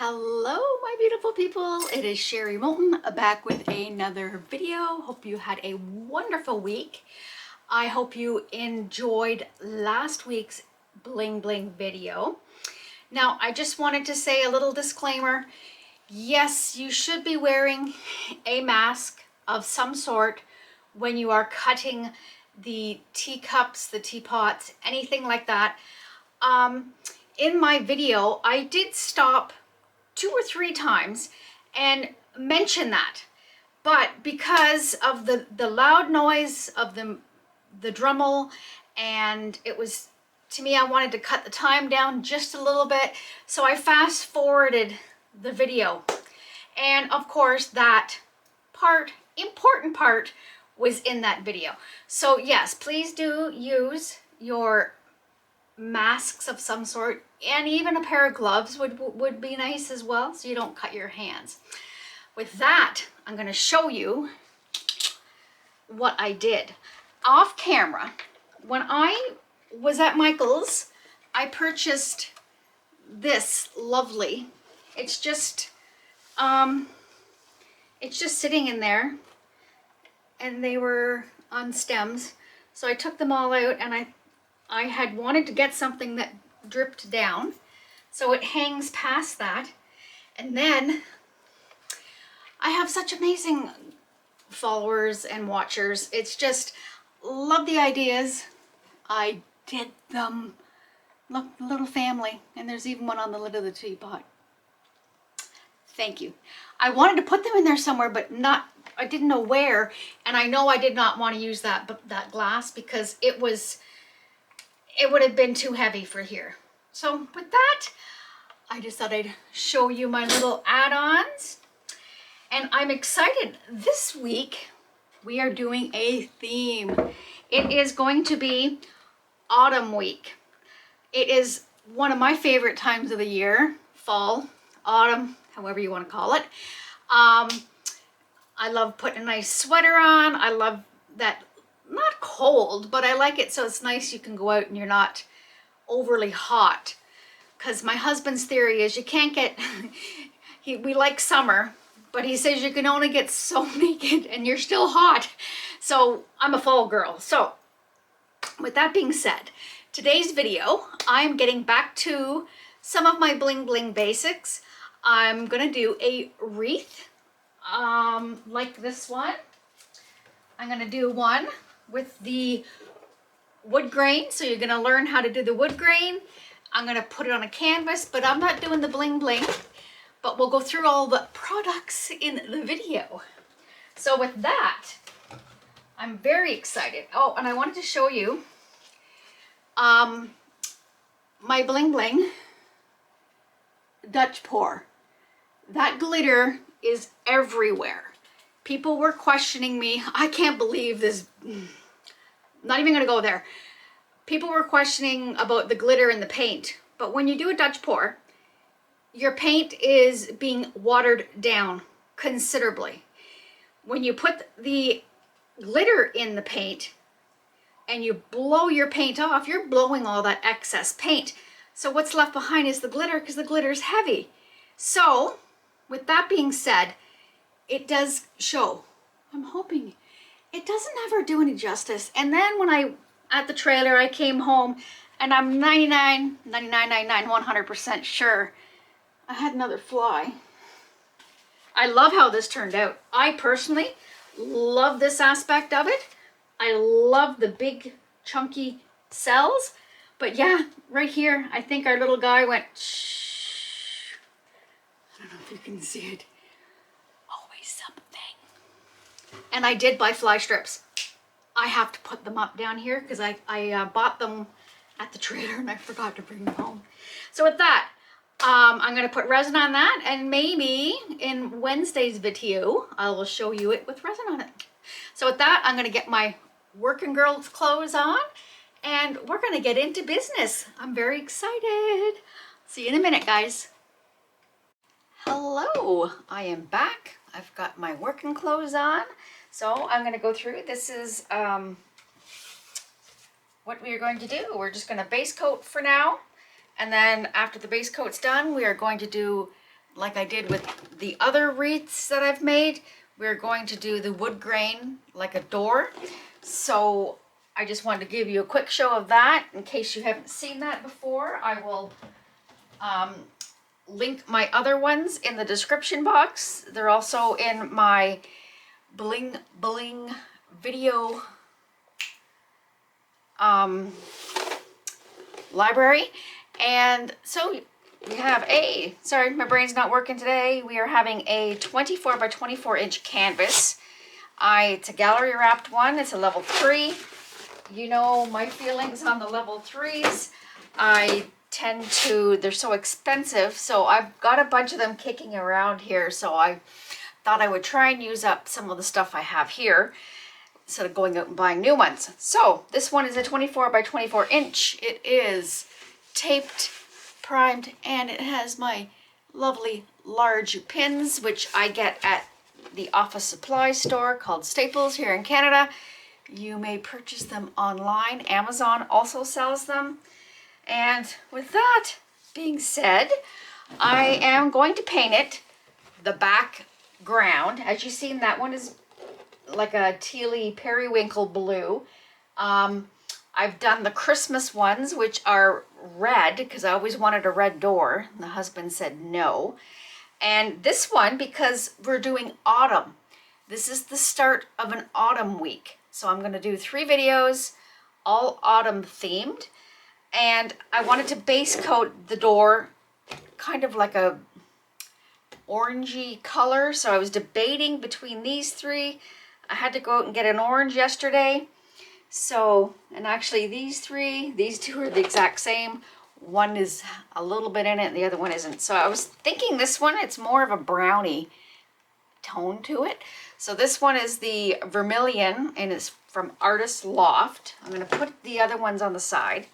Hello my beautiful people, it is Sherry Moulton back with another video. Hope you had a wonderful week. I hope you enjoyed last week's bling bling video. Now I just wanted to say a little disclaimer. Yes, you should be wearing a mask of some sort when you are cutting the teacups, the teapots, anything like that. In my video I did stop 2 or 3 times and mention that, but because of the loud noise of the Dremel, and it was, to me, I wanted to cut the time down just a little bit, so I fast forwarded the video, and of course that important part was in that video. So yes, please do use your masks of some sort, and even a pair of gloves would be nice as well, so you don't cut your hands. With that, I'm going to show you what I did off camera. When I was at Michael's, I purchased this lovely, it's just sitting in there, and they were on stems, so I took them all out, and I had wanted to get something that dripped down, so it hangs past that. And then I have such amazing followers and watchers. It's just, love the ideas. I did them. Look, the little family, and there's even one on the lid of the teapot. Thank you. I wanted to put them in there somewhere, but I didn't know where, and I know I did not want to use that glass because it would have been too heavy for here. So with that, I just thought I'd show you my little add-ons, and I'm excited. This week we are doing a theme. It is going to be Autumn Week. It is one of my favorite times of the year, fall, autumn, however you want to call it. I love putting a nice sweater on. I love that, not cold, but I like it so it's nice you can go out and you're not overly hot. Because my husband's theory is you can't get, we like summer, but he says you can only get so naked and you're still hot. So I'm a fall girl. So with that being said, today's video, I'm getting back to some of my bling bling basics. I'm gonna do a wreath like this one. I'm gonna do one with the wood grain, so you're going to learn how to do the wood grain. I'm going to put it on a canvas, but I'm not doing the bling bling, but we'll go through all the products in the video. So with that, I'm very excited. Oh, and I wanted to show you my bling bling Dutch pour. That glitter is everywhere. People were questioning me. I can't believe this. Not even going to go there. People were questioning about the glitter in the paint, but when you do a Dutch pour, your paint is being watered down considerably. When you put the glitter in the paint and you blow your paint off, you're blowing all that excess paint. So what's left behind is the glitter, because the glitter is heavy. So with that being said, it does show. I'm hoping it doesn't ever do any justice. And then when at the trailer, I came home and I'm 100% sure I had another fly. I love how this turned out. I personally love this aspect of it. I love the big chunky cells, but yeah, right here, I think our little guy went, shh. I don't know if you can see it. And I did buy fly strips. I have to put them up down here because I bought them at the trailer and I forgot to bring them home. So with that, I'm going to put resin on that, and maybe in Wednesday's video, I will show you it with resin on it. So with that, I'm going to get my working girl's clothes on, and we're going to get into business. I'm very excited. See you in a minute, guys. Hello, I am back. I've got my working clothes on. So I'm going to go through. This is what we are going to do. We're just going to base coat for now. And then after the base coat's done, we are going to do like I did with the other wreaths that I've made, we're going to do the wood grain like a door. So I just wanted to give you a quick show of that in case you haven't seen that before. I will link my other ones in the description box. They're also in my Bling Bling video library. And so we have sorry, my brain's not working today. We are having a 24 by 24 inch canvas. It's a gallery wrapped one. It's a level 3. You know my feelings on the level 3s. They're so expensive. So I've got a bunch of them kicking around here. So I thought I would try and use up some of the stuff I have here instead of going out and buying new ones. So this one is a 24 by 24 inch. It is taped, primed, and it has my lovely large pins, which I get at the office supply store called Staples here in Canada. You may purchase them online. Amazon also sells them. And with that being said, I am going to paint it, the background. As you've seen, that one is like a tealy periwinkle blue. I've done the Christmas ones, which are red, because I always wanted a red door. The husband said no. And this one, because we're doing autumn. This is the start of an autumn week. So I'm going to do 3 videos, all autumn themed. And I wanted to base coat the door kind of like a orangey color. So I was debating between these 3. I had to go out and get an orange yesterday. So, and actually these 2 are the exact same. One is a little bit in it and the other one isn't. So I was thinking this one, it's more of a brownie tone to it. So this one is the Vermillion and it's from Artist Loft. I'm going to put the other ones on the side.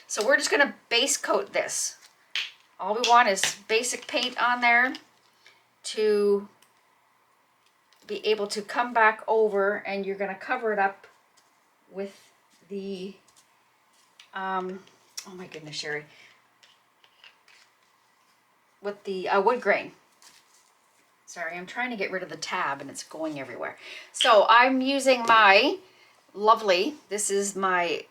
So we're just going to base coat this. All we want is basic paint on there to be able to come back over, and you're going to cover it up with the, oh my goodness, Sherry, with the wood grain. Sorry, I'm trying to get rid of the tab and it's going everywhere. So I'm using my lovely, this is my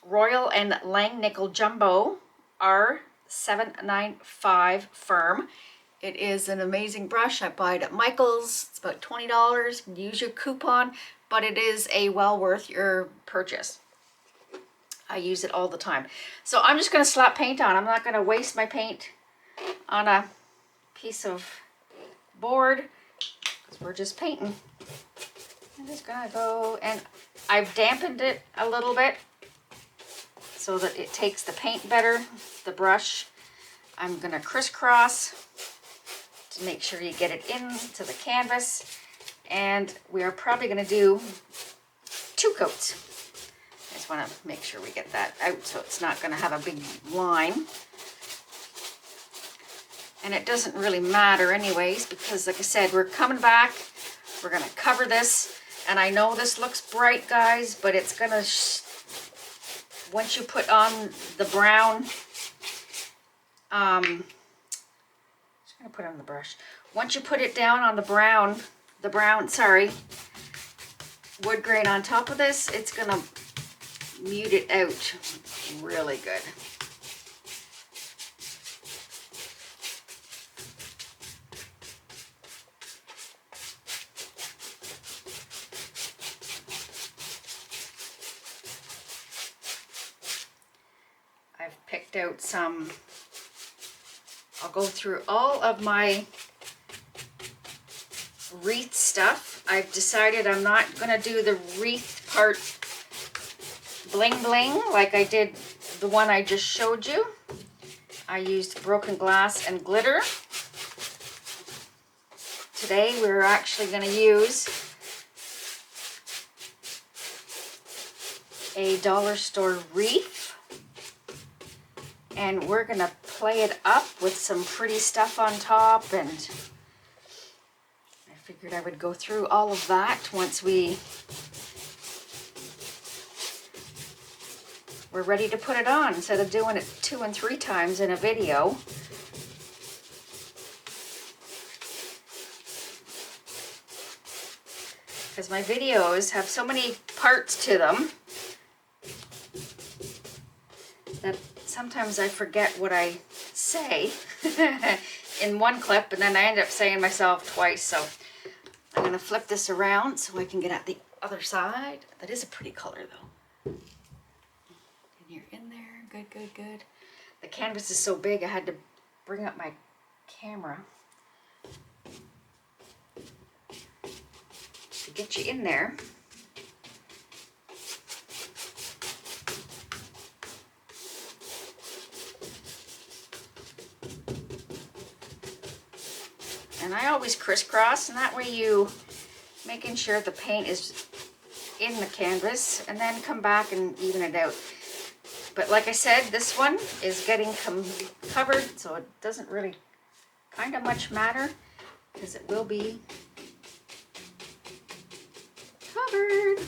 Royal and Langnickel Jumbo R795 firm. It is an amazing brush. I buy it at Michael's. It's about $20. Use your coupon, but it is a well worth your purchase. I use it all the time. So I'm just going to slap paint on. I'm not going to waste my paint on a piece of board because we're just painting. I'm just going to go, and I've dampened it a little bit so that it takes the paint better, the brush. I'm going to crisscross to make sure you get it into the canvas. And we are probably going to do 2 coats. I just want to make sure we get that out so it's not going to have a big line. And it doesn't really matter anyways, because like I said, we're coming back. We're going to cover this. And I know this looks bright, guys, but it's going to, once you put on the brown, just going to put on the brush. Once you put it down on the brown, wood grain on top of this, it's going to mute it out really good. I've picked out some, I'll go through all of my wreath stuff. I've decided I'm not going to do the wreath part bling bling like I did the one I just showed you. I used broken glass and glitter. Today we're actually going to use a dollar store wreath, and we're going to play it up with some pretty stuff on top, and I figured I would go through all of that once we're ready to put it on, instead of doing it 2 and 3 times in a video. because my videos have so many parts to them that sometimes I forget what I say in one clip, and then I end up saying myself twice. So I'm going to flip this around so I can get at the other side. That is a pretty color though. And you're in there. Good, good, good. The canvas is so big I had to bring up my camera to get you in there. And I always crisscross, and that way you making sure the paint is in the canvas, and then come back and even it out. But like I said, this one is getting covered, so it doesn't really kind of much matter because it will be covered.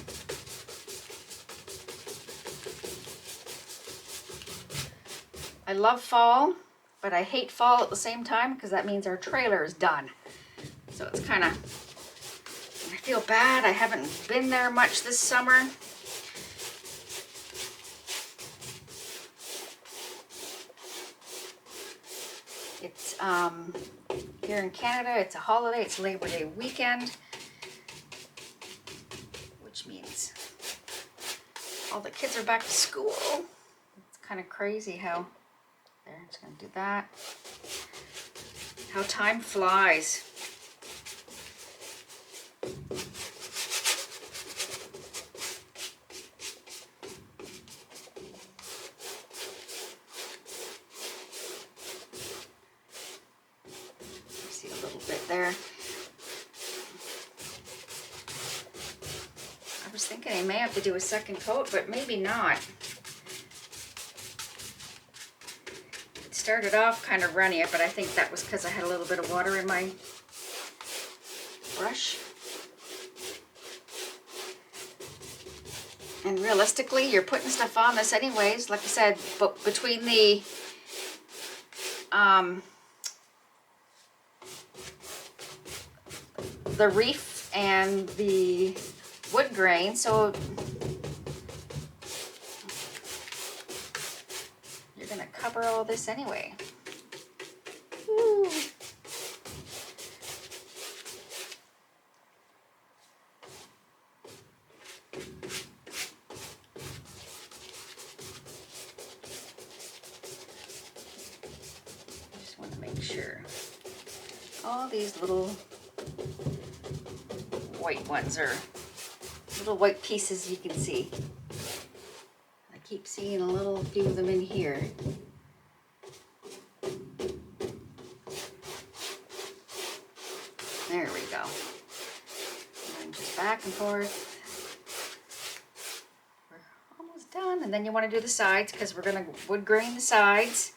I love fall, but I hate fall at the same time because that means our trailer is done. So it's kind of, I feel bad. I haven't been there much this summer. It's here in Canada, it's a holiday. It's Labor Day weekend, which means all the kids are back to school. It's kind of crazy how, there, I'm just going to do that. How time flies. See a little bit there. I was thinking I may have to do a second coat, but maybe not. It started off kind of runny, but I think that was because I had a little bit of water in my brush. And realistically, you're putting stuff on this anyways, like I said, but between the Wreath and the wood grain, so you're going to cover all this anyway. Woo. Just want to make sure all these little white ones are little white pieces you can see. I keep seeing a little few of them in here. There we go. And just back and forth. We're almost done. And then you want to do the sides because we're going to wood grain the sides.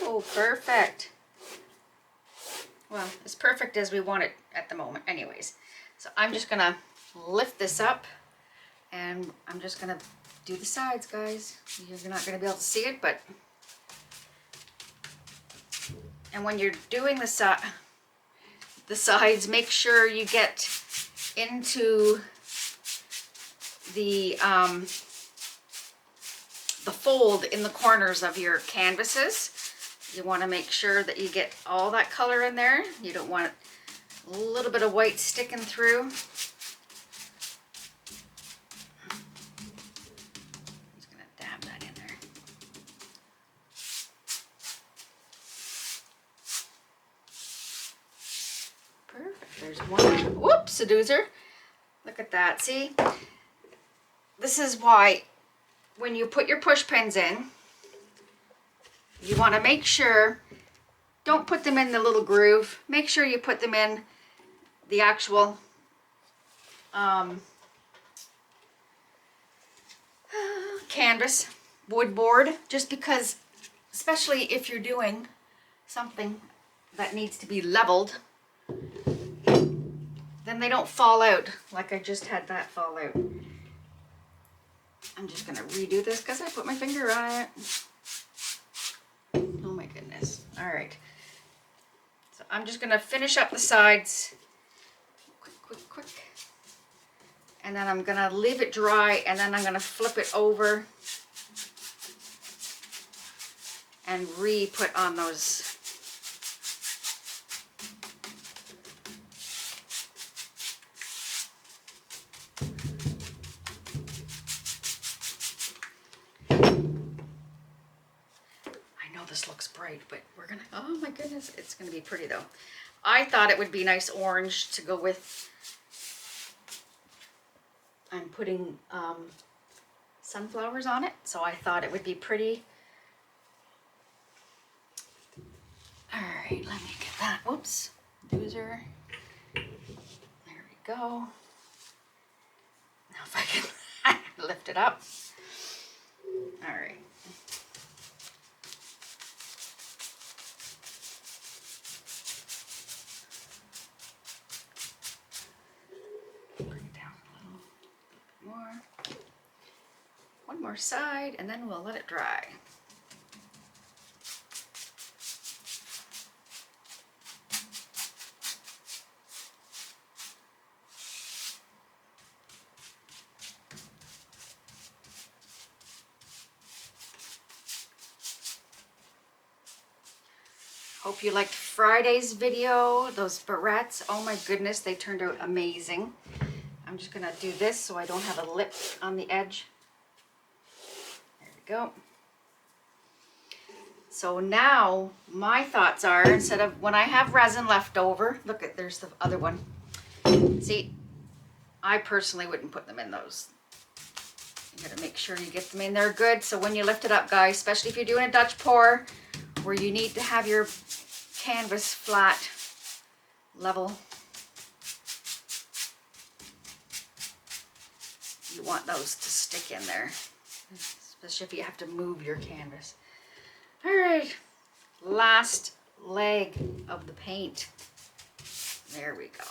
Oh, perfect. Well, as perfect as we want it at the moment anyways. So I'm just gonna lift this up and I'm just gonna do the sides, guys. You're not gonna be able to see it, but and when you're doing the sides, make sure you get into the fold in the corners of your canvases. You want to make sure that you get all that color in there. You don't want a little bit of white sticking through. I'm just going to dab that in there. Perfect. There's one. Whoops, a doozer. Look at that. See? This is why when you put your push pins in, you want to make sure, don't put them in the little groove. Make sure you put them in the actual canvas, wood board, just because, especially if you're doing something that needs to be leveled, then they don't fall out like I just had that fall out. I'm just gonna redo this because I put my finger on it. Oh my goodness. All right. So I'm just gonna finish up the sides. Quick. And then I'm gonna leave it dry, and then I'm gonna flip it over and re-put on those. I know this looks bright, but we're gonna, oh my goodness, it's gonna be pretty though. I thought it would be nice orange to go with. I'm putting sunflowers on it, so I thought it would be pretty. All right, let me get that. Whoops, doozer. There we go. Now if I can lift it up. All right. Bring it down a little bit more. One more side, and then we'll let it dry. Hope you liked Friday's video. Those barrettes, oh my goodness, they turned out amazing. I'm just gonna do this so I don't have a lip on the edge. There we go. So now my thoughts are, instead of when I have resin left over, look at, there's the other one. See, I personally wouldn't put them in those. You gotta make sure you get them in there good. So when you lift it up, guys, especially if you're doing a Dutch pour where you need to have your canvas flat, level, you want those to stick in there, especially if you have to move your canvas. All right, last leg of the paint. There we go.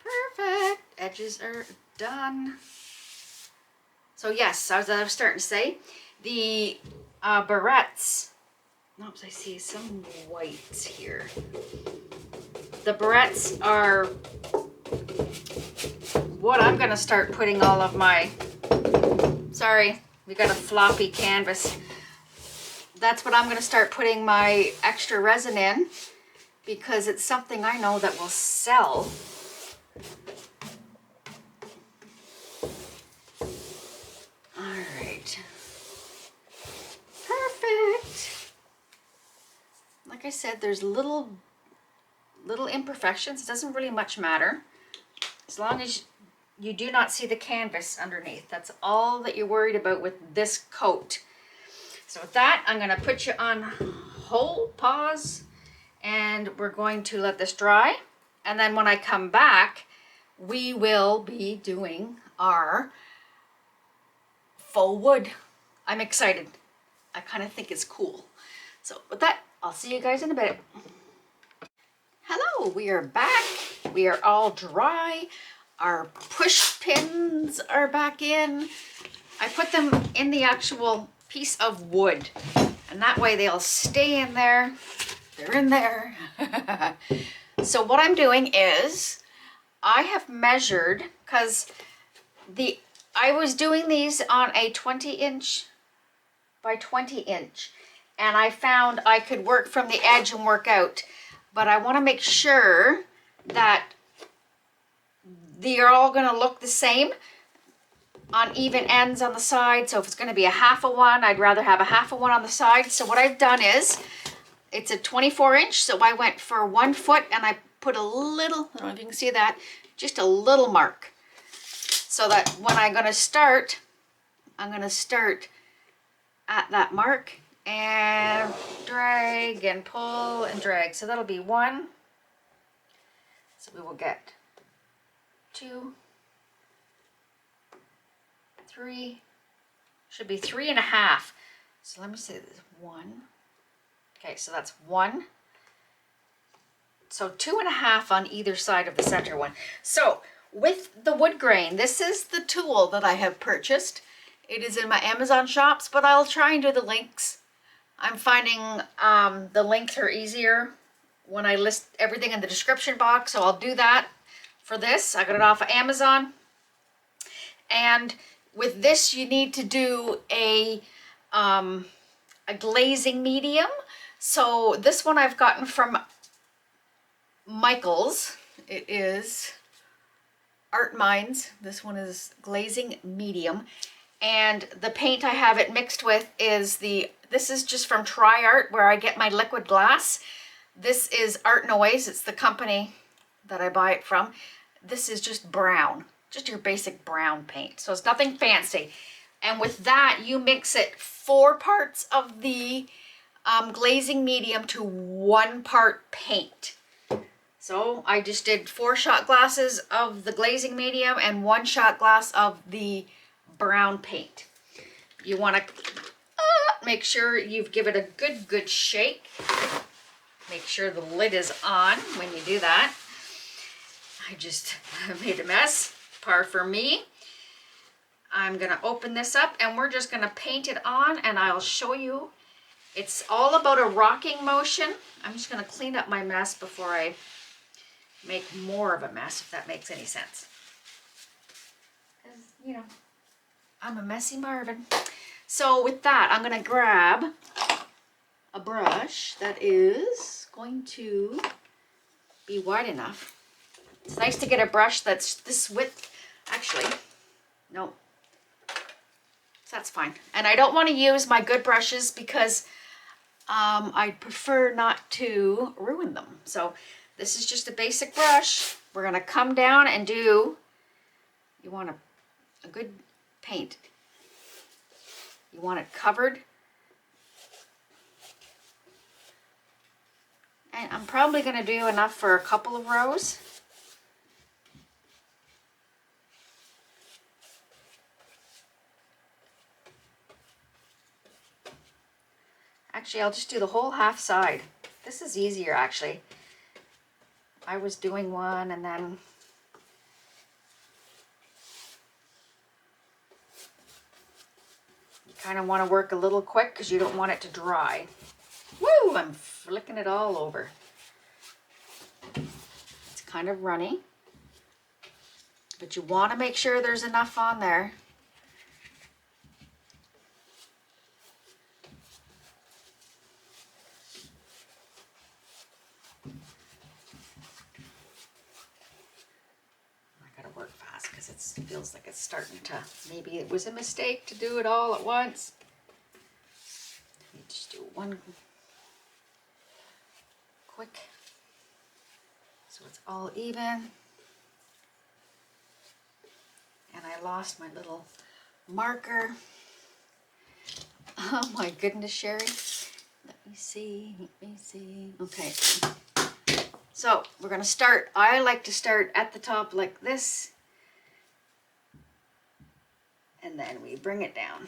Perfect. Edges are done. So yes, as I was starting to say, the barrettes. Oops, I see some whites here. The barrettes are what I'm going to start putting all of my, sorry, we got a floppy canvas. That's what I'm going to start putting my extra resin in, because it's something I know that will sell. All right. Perfect. Like I said, there's little imperfections. It doesn't really much matter, as long as you do not see the canvas underneath. That's all that you're worried about with this coat. So with that, I'm going to put you on hold, pause, and we're going to let this dry. And then when I come back, we will be doing our faux wood. I'm excited. I kind of think it's cool. So with that, I'll see you guys in a bit. Hello, we are back. We are all dry. Our push pins are back in. I put them in the actual piece of wood, and that way they'll stay in there. They're in there. So what I'm doing is I have measured, because I was doing these on a 20-inch by 20-inch, and I found I could work from the edge and work out, but I want to make sure that they are all going to look the same on even ends on the side. So if it's going to be a half a one, I'd rather have a half a one on the side. So what I've done is, it's a 24-inch, so I went for 1 foot, and I put a little, I don't know if you can see that, just a little mark, so that when I'm going to start at that mark and drag and pull and drag. So that'll be 1, So we will get 2, 3, should be 3.5. So let me say this, 1. Okay, so that's 1. So 2.5 on either side of the center one. So with the wood grain, this is the tool that I have purchased. It is in my Amazon shops, but I'll try and do the links. I'm finding the links are easier when I list everything in the description box, so I'll do that for this. I got it off of Amazon. And with this, you need to do a glazing medium. So this one I've gotten from Michael's. It is Artmind. This one is glazing medium. And the paint I have it mixed with is this is just from TriArt, where I get my liquid glass. This is Art Noise. It's the company that I buy it from. This is just brown, just your basic brown paint. So it's nothing fancy. And with that, you mix it 4 parts of the glazing medium to 1 part paint. So I just did 4 shot glasses of the glazing medium and 1 shot glass of the brown paint. You want to make sure you give it a good shake. Make sure the lid is on when you do that. I just made a mess, par for me. I'm gonna open this up and we're just gonna paint it on, and I'll show you. It's all about a rocking motion. I'm just gonna clean up my mess before I make more of a mess, if that makes any sense. Because, you know, I'm a messy Marvin. So with that, I'm gonna grab a brush that is going to be wide enough. It's nice to get a brush that's this width. Actually, no, so that's fine. And I don't want to use my good brushes because I prefer not to ruin them. So this is just a basic brush. We're gonna come down and do, you want a good paint. You want it covered. And I'm probably gonna do enough for a couple of rows. Actually, I'll just do the whole half side. This is easier, actually. I was doing one and then you kind of want to work a little quick because you don't want it to dry. Woo! I'm flicking it all over. It's kind of runny, but you want to make sure there's enough on there. Because it feels like it's starting to, maybe it was a mistake to do it all at once. Let me just do one quick so it's all even. And I lost my little marker. Oh my goodness, Sherry. Let me see. Okay. So we're going to start, I like to start at the top like this. And then we bring it down.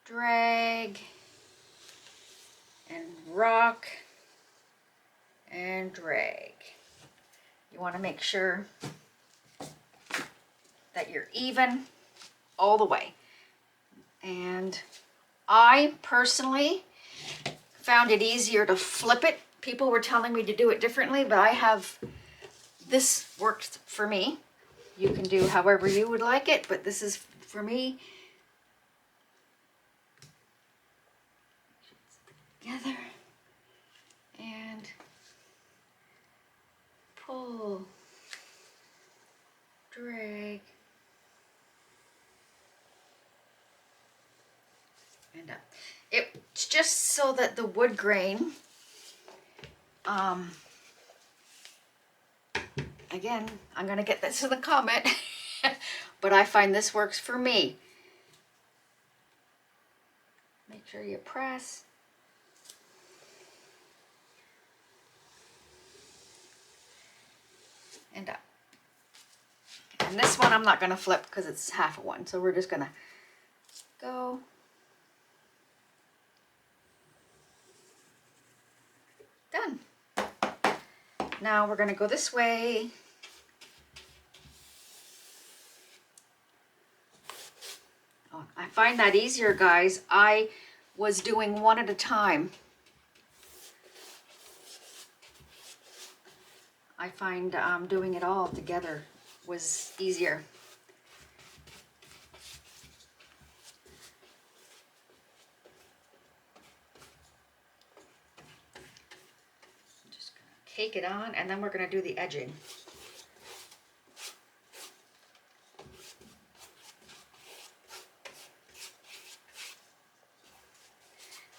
Drag and rock and drag. You want to make sure that you're even all the way. And I personally found it easier to flip it. People were telling me to do it differently, but this worked for me. You can do however you would like it, but this is for me. Together and pull, drag, and up. It's just so that the wood grain, again, I'm gonna get this in the comment, but I find this works for me. Make sure you press. and up. And this one I'm not going to flip because it's half of one. So we're just going to go. Done. Now we're going to go this way. Oh, I find that easier, guys. I was doing one at a time. I find doing it all together was easier. I'm just going to cake it on, and then we're going to do the edging.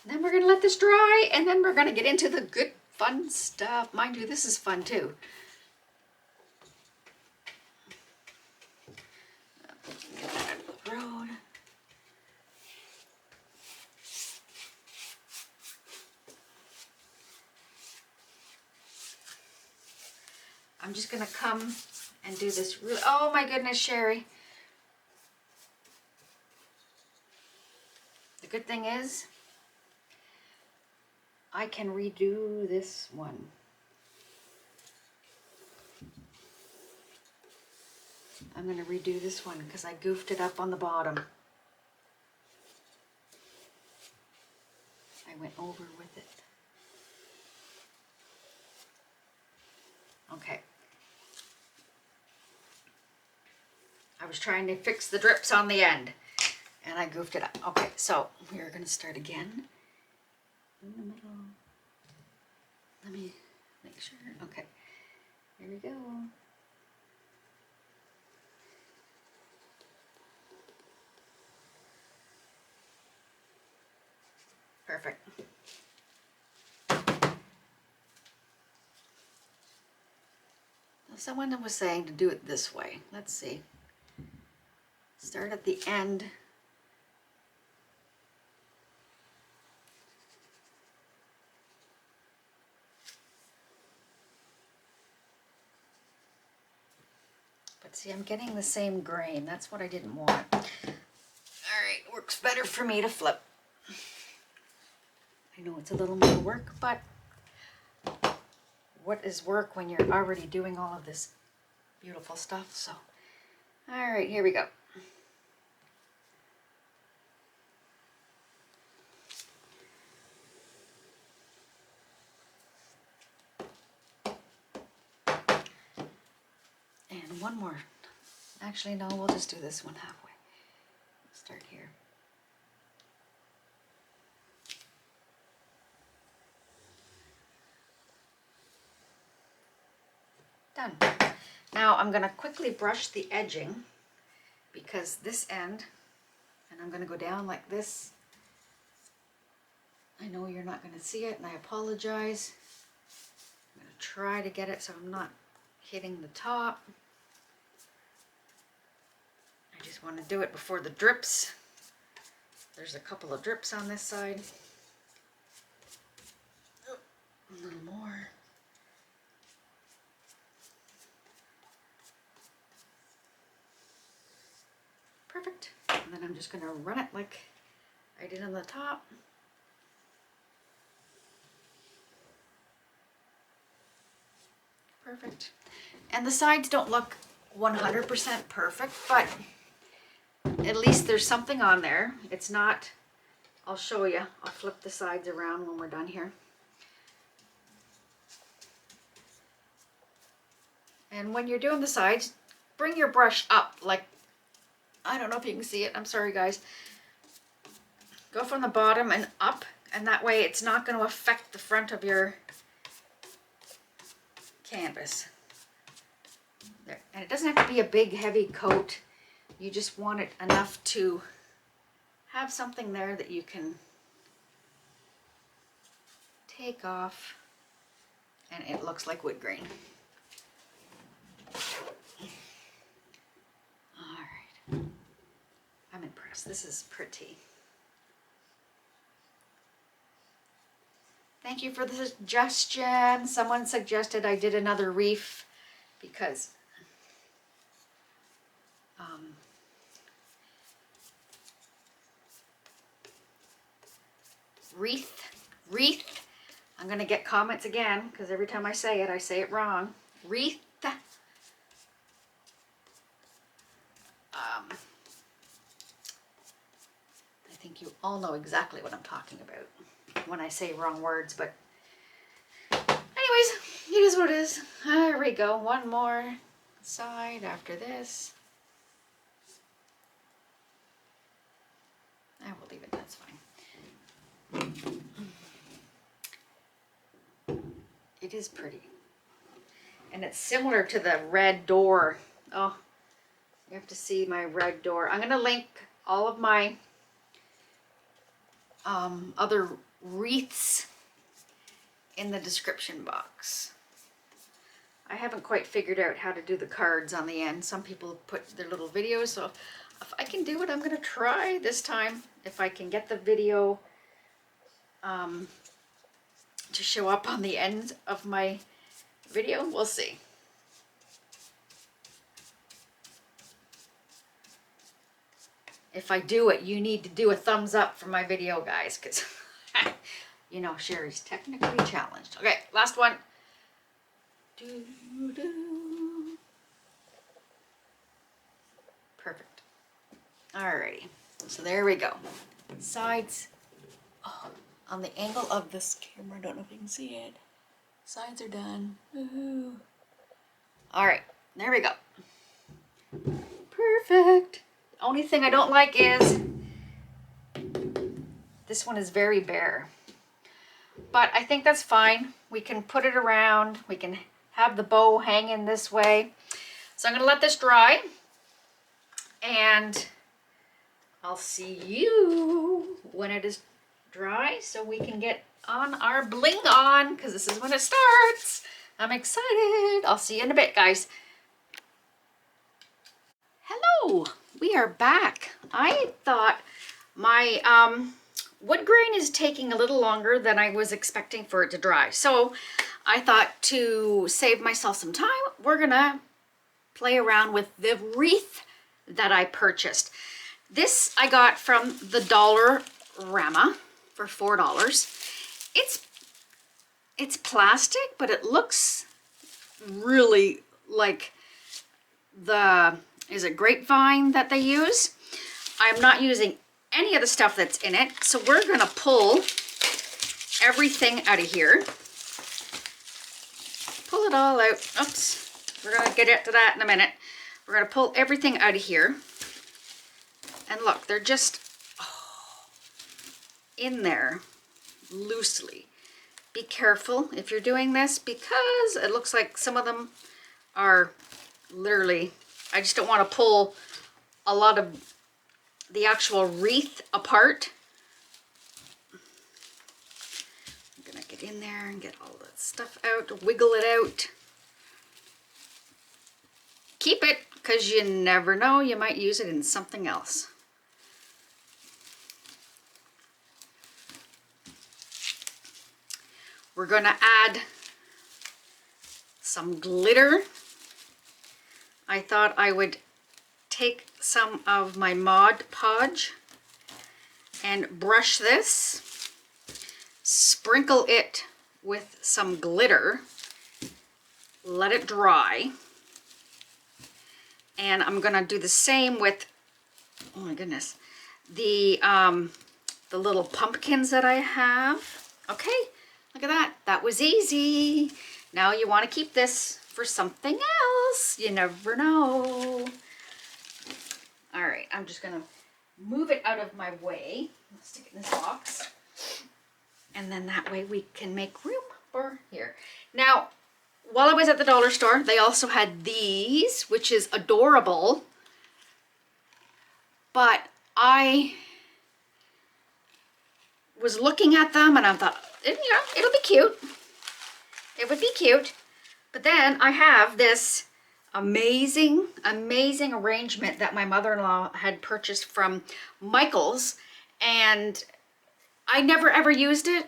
And then we're going to let this dry, and then we're going to get into the good, fun stuff. Mind you, this is fun too. Get that out of the road. I'm just going to come and do this really, oh my goodness, Sherry. The good thing is, I can redo this one. I'm going to redo this one because I goofed it up on the bottom. I went over with it. Okay. I was trying to fix the drips on the end and I goofed it up. Okay, so we're going to start again. In the middle. Let me make sure. Okay, here we go. Perfect. Someone was saying to do it this way. Let's see. Start at the end. But see, I'm getting the same grain. That's what I didn't want. All right, works better for me to flip. I know it's a little more work, but what is work when you're already doing all of this beautiful stuff? So, all right, here we go. And one more. Actually, no, we'll just do this one halfway. Start here. Done. Now I'm going to quickly brush the edging because this end, and I'm going to go down like this. I know you're not going to see it and I apologize. I'm going to try to get it so I'm not hitting the top. I just want to do it before the drips. There's a couple of drips on this side. Oh, a little more. Perfect. And then I'm just going to run it like I did on the top. Perfect. And the sides don't look 100% perfect, but at least there's something on there. It's not, I'll show you. I'll flip the sides around when we're done here. And when you're doing the sides, bring your brush up like, I don't know if you can see it. I'm sorry, guys. Go from the bottom and up, and that way it's not going to affect the front of your canvas. There. And it doesn't have to be a big, heavy coat. You just want it enough to have something there that you can take off, and it looks like wood grain. All right. I'm impressed. This is pretty. Thank you for the suggestion. Someone suggested I did another wreath because Wreath. I'm gonna get comments again because every time I say it wrong. Wreath. I think you all know exactly what I'm talking about when I say wrong words, but anyways, it is what it is. There we go. One more side after this. I will leave it, that's fine. It is pretty. And it's similar to the red door. Oh, you have to see my red door. I'm going to link all of my other wreaths in the description box. I haven't quite figured out how to do the cards on the end. Some people put their little videos, so if I can do it, I'm going to try this time. If I can get the video to show up on the end of my video, we'll see. If I do it, you need to do a thumbs up for my video, guys, because you know Sherry's technically challenged. Okay, last one. Perfect. Alrighty, so there we go. Sides. Oh, on the angle of this camera, I don't know if you can see it. Sides are done. Woohoo. All right, there we go. Perfect. The only thing I don't like is this one is very bare, but I think that's fine. We can put it around. We can have the bow hanging this way. So I'm gonna let this dry and I'll see you when it is dry so we can get on our bling on, because this is when it starts. I'm excited. I'll see you in a bit, guys. Hello, we are back. I thought my wood grain is taking a little longer than I was expecting for it to dry. So I thought to save myself some time, we're gonna play around with the wreath that I purchased. This I got from the Dollarama for $4. It's plastic, but it looks really like is it grapevine that they use? I'm not using any of the stuff that's in it, so we're gonna pull everything out of here. Pull it all out. Oops, we're gonna get to that in a minute. We're gonna pull everything out of here. And look, they're just in there loosely. Be careful if you're doing this because it looks like some of them are literally, I just don't want to pull a lot of the actual wreath apart. I'm gonna get in there and get all that stuff out, wiggle it out. Keep it because you never know, you might use it in something else. We're going to add some glitter. I thought I would take some of my Mod Podge and brush this, sprinkle it with some glitter, let it dry, and I'm going to do the same with, oh my goodness, the little pumpkins that I have. Okay. Look at that. That was easy. Now you want to keep this for something else. You never know. All right, I'm just going to move it out of my way. Let's stick it in this box. And then that way we can make room for here. Now, while I was at the dollar store, they also had these, which is adorable. But I was looking at them and I thought, you know, it'll be cute. It would be cute. But then I have this amazing arrangement that my mother-in-law had purchased from Michael's, and I never ever used it.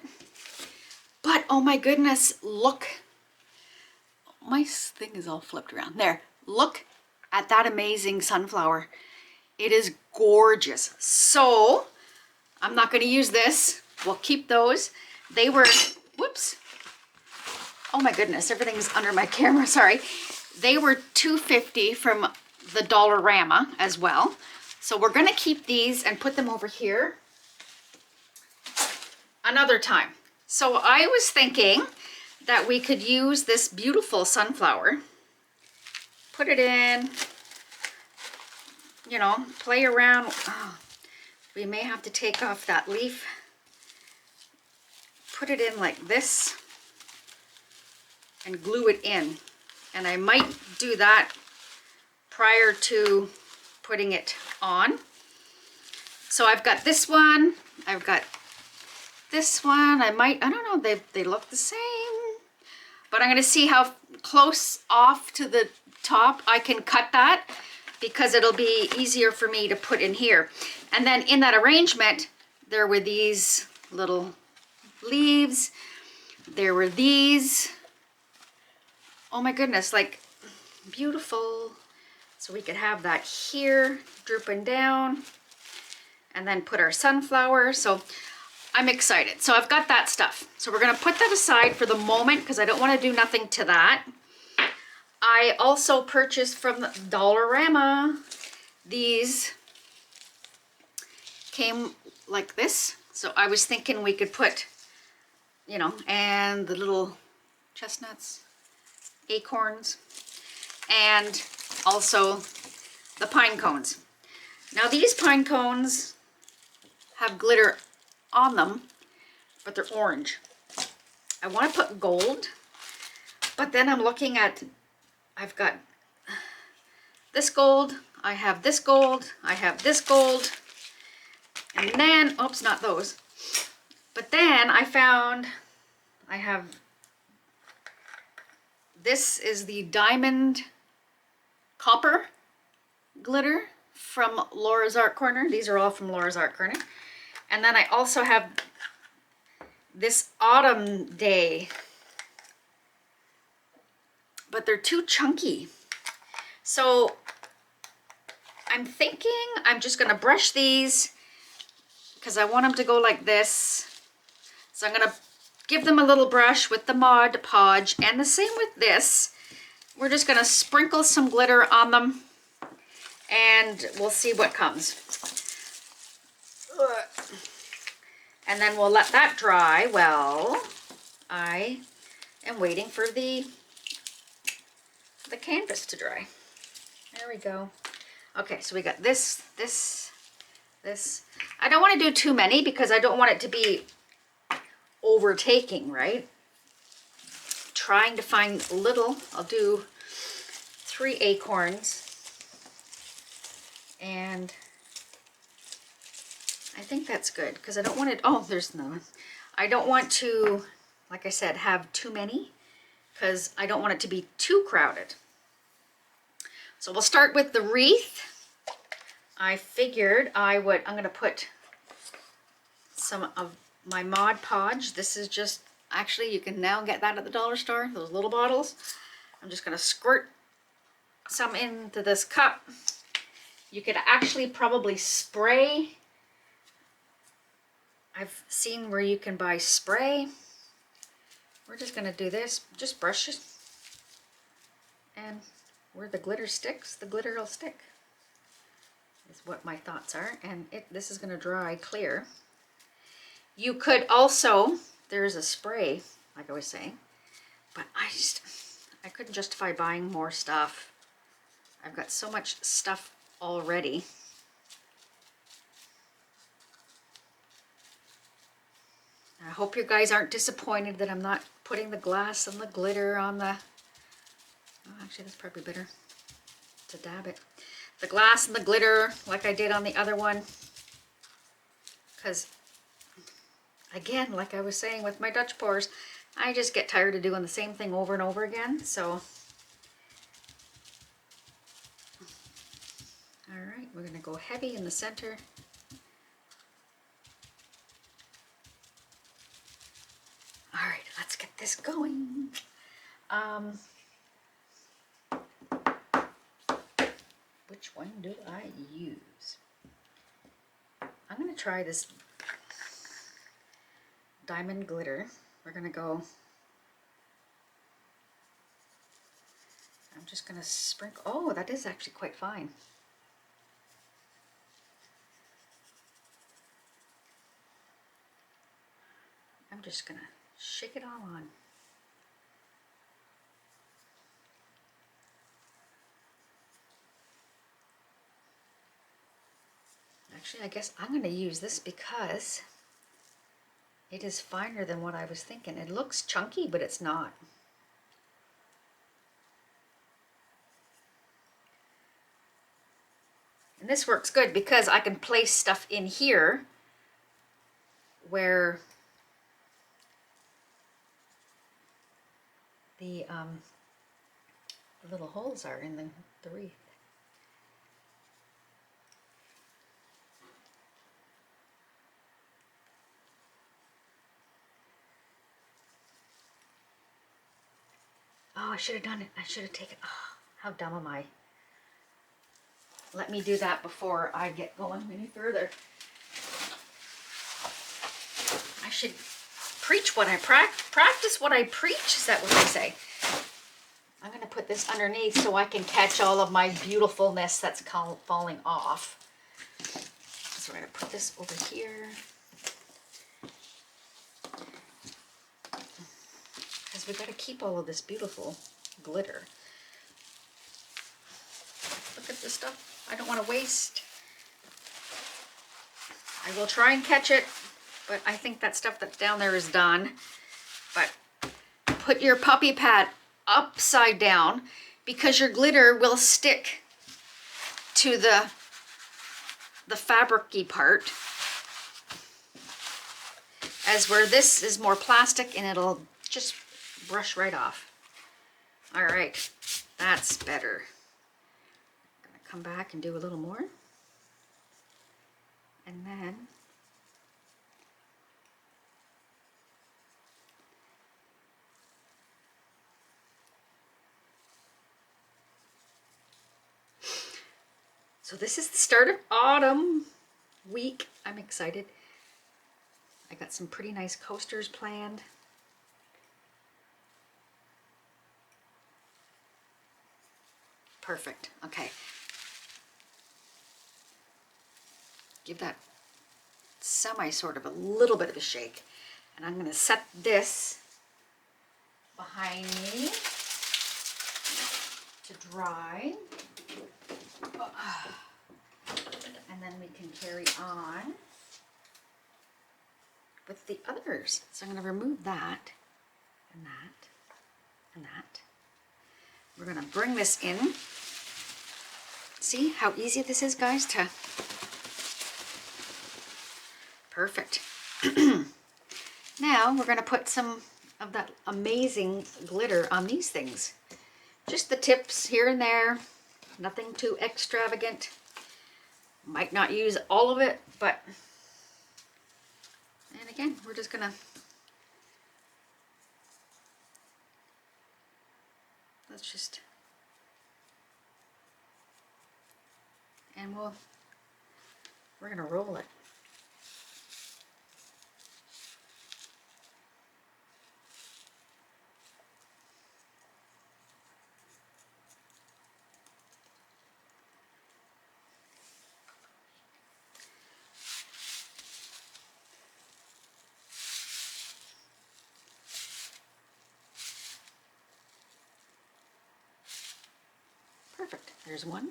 But oh my goodness, look. my thing is all flipped around. There, look at that amazing sunflower. It is gorgeous. So I'm not going to use this. We'll keep those. They were, whoops. Oh my goodness, everything's under my camera, sorry. They were $2.50 from the Dollarama as well. So we're going to keep these and put them over here another time. So I was thinking that we could use this beautiful sunflower, put it in, you know, play around. Oh, we may have to take off that leaf, put it in like this and glue it in. And I might do that prior to putting it on. So I've got this one, I've got this one. I don't know, they look the same, but I'm gonna see how close off to the top I can cut that, because it'll be easier for me to put in here. And then in that arrangement, there were these little leaves, there were these, oh my goodness, like beautiful. So we could have that here drooping down and then put our sunflower. So I'm excited. So I've got that stuff. So we're gonna put that aside for the moment because I don't want to do nothing to that. I also purchased from Dollarama. These came like this. So I was thinking we could put, you know, and the little chestnuts, acorns, and also the pine cones. Now these pine cones have glitter on them, but they're orange. I want to put gold, but then I'm looking at, I've got this gold, I have this gold, I have this gold, and then, oops, not those. But then I found, I have, this is the diamond copper glitter from Laura's Art Corner. These are all from Laura's Art Corner. And then I also have this Autumn Day, but they're too chunky. So I'm thinking I'm just gonna brush these because I want them to go like this. So I'm gonna give them a little brush with the Mod Podge, and the same with this. We're just gonna sprinkle some glitter on them and we'll see what comes. And then we'll let that dry. Well, I am waiting for the canvas to dry. There we go. Okay, so we got this, this, this. I don't want to do too many because I don't want it to be overtaking, right? Trying to find little. I'll do 3 acorns. And I think that's good because I don't want it, oh, there's another one. I don't want to, like I said, have too many because I don't want it to be too crowded. So we'll start with the wreath. I figured I'm going to put some of my Mod Podge. This is just, actually you can now get that at the dollar store, those little bottles. I'm just going to squirt some into this cup. You could actually probably spray. I've seen where you can buy spray. We're just going to do this, just brush it. And where the glitter sticks, the glitter will stick, is what my thoughts are. And this is going to dry clear. You could also, there's a spray, like I was saying, but I couldn't justify buying more stuff. I've got so much stuff already. I hope you guys aren't disappointed that I'm not putting the glass and the glitter on the, oh, actually that's probably better to dab it. The glass and the glitter like I did on the other one. Because, again, like I was saying with my Dutch pours, I just get tired of doing the same thing over and over again. So, all right, we're going to go heavy in the center. All right, let's get this going. which one do I use? I'm going to try this diamond glitter. We're going to go, I'm just going to sprinkle, oh, that is actually quite fine. I'm just going to shake it all on. Actually, I guess I'm going to use this because it is finer than what I was thinking. It looks chunky, but it's not. And this works good because I can place stuff in here where the little holes are in the wreath. Oh, I should have done it. I should have taken, oh, how dumb am I? Let me do that before I get going any further. I should preach what I practice what I preach, is that what they say? I'm going to put this underneath so I can catch all of my beautifulness that's falling off. So we're going to put this over here. Because we've got to keep all of this beautiful glitter. Look at this stuff I don't want to waste. I will try and catch it, but I think that stuff that's down there is done. But put your puppy pad upside down because your glitter will stick to the fabric-y part, as where this is more plastic and it'll just brush right off. All right, that's better. I'm gonna come back and do a little more. And then so this is the start of autumn week. I'm excited. I got some pretty nice coasters planned. Perfect. Okay. Give that sort of a little bit of a shake. And I'm going to set this behind me to dry. And then we can carry on with the others. So I'm going to remove that and that and that. We're going to bring this in. See how easy this is, guys, to... Perfect. Now we're going to put some of that amazing glitter on these things. Just the tips here and there. Nothing too extravagant. Might not use all of it, but... And again, we're just going to... Let's just... And we're going to roll it. Perfect. There's one.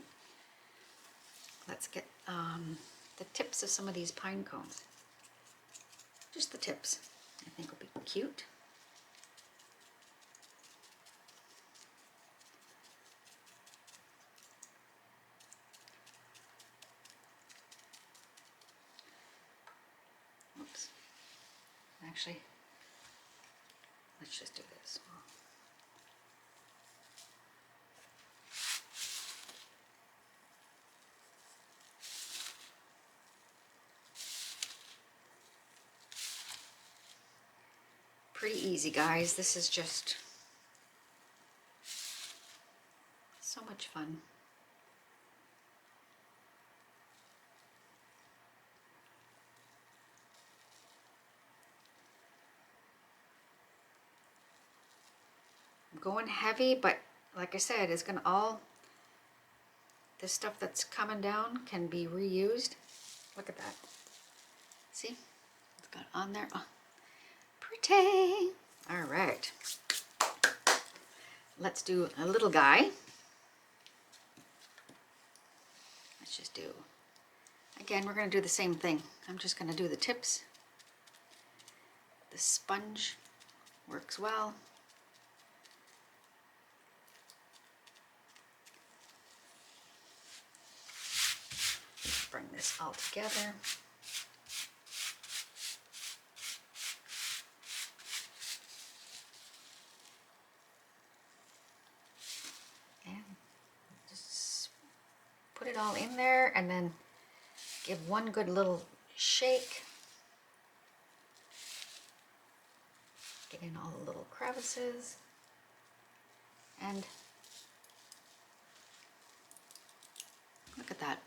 Let's get the tips of some of these pine cones. Just the tips. I think will be cute. Oops. Actually, let's just do this. Pretty easy, guys. This is just so much fun. going heavy, but like I said, it's gonna all, this stuff that's coming down can be reused. Look at that. See? It's got on there. Oh, pretty. All right. Let's do a little guy. Let's just do, again, we're going to do the same thing. I'm just going to do the tips. The sponge works well. Bring this all together. And just put it all in there and then give one good little shake. Get in all the little crevices. And look at that.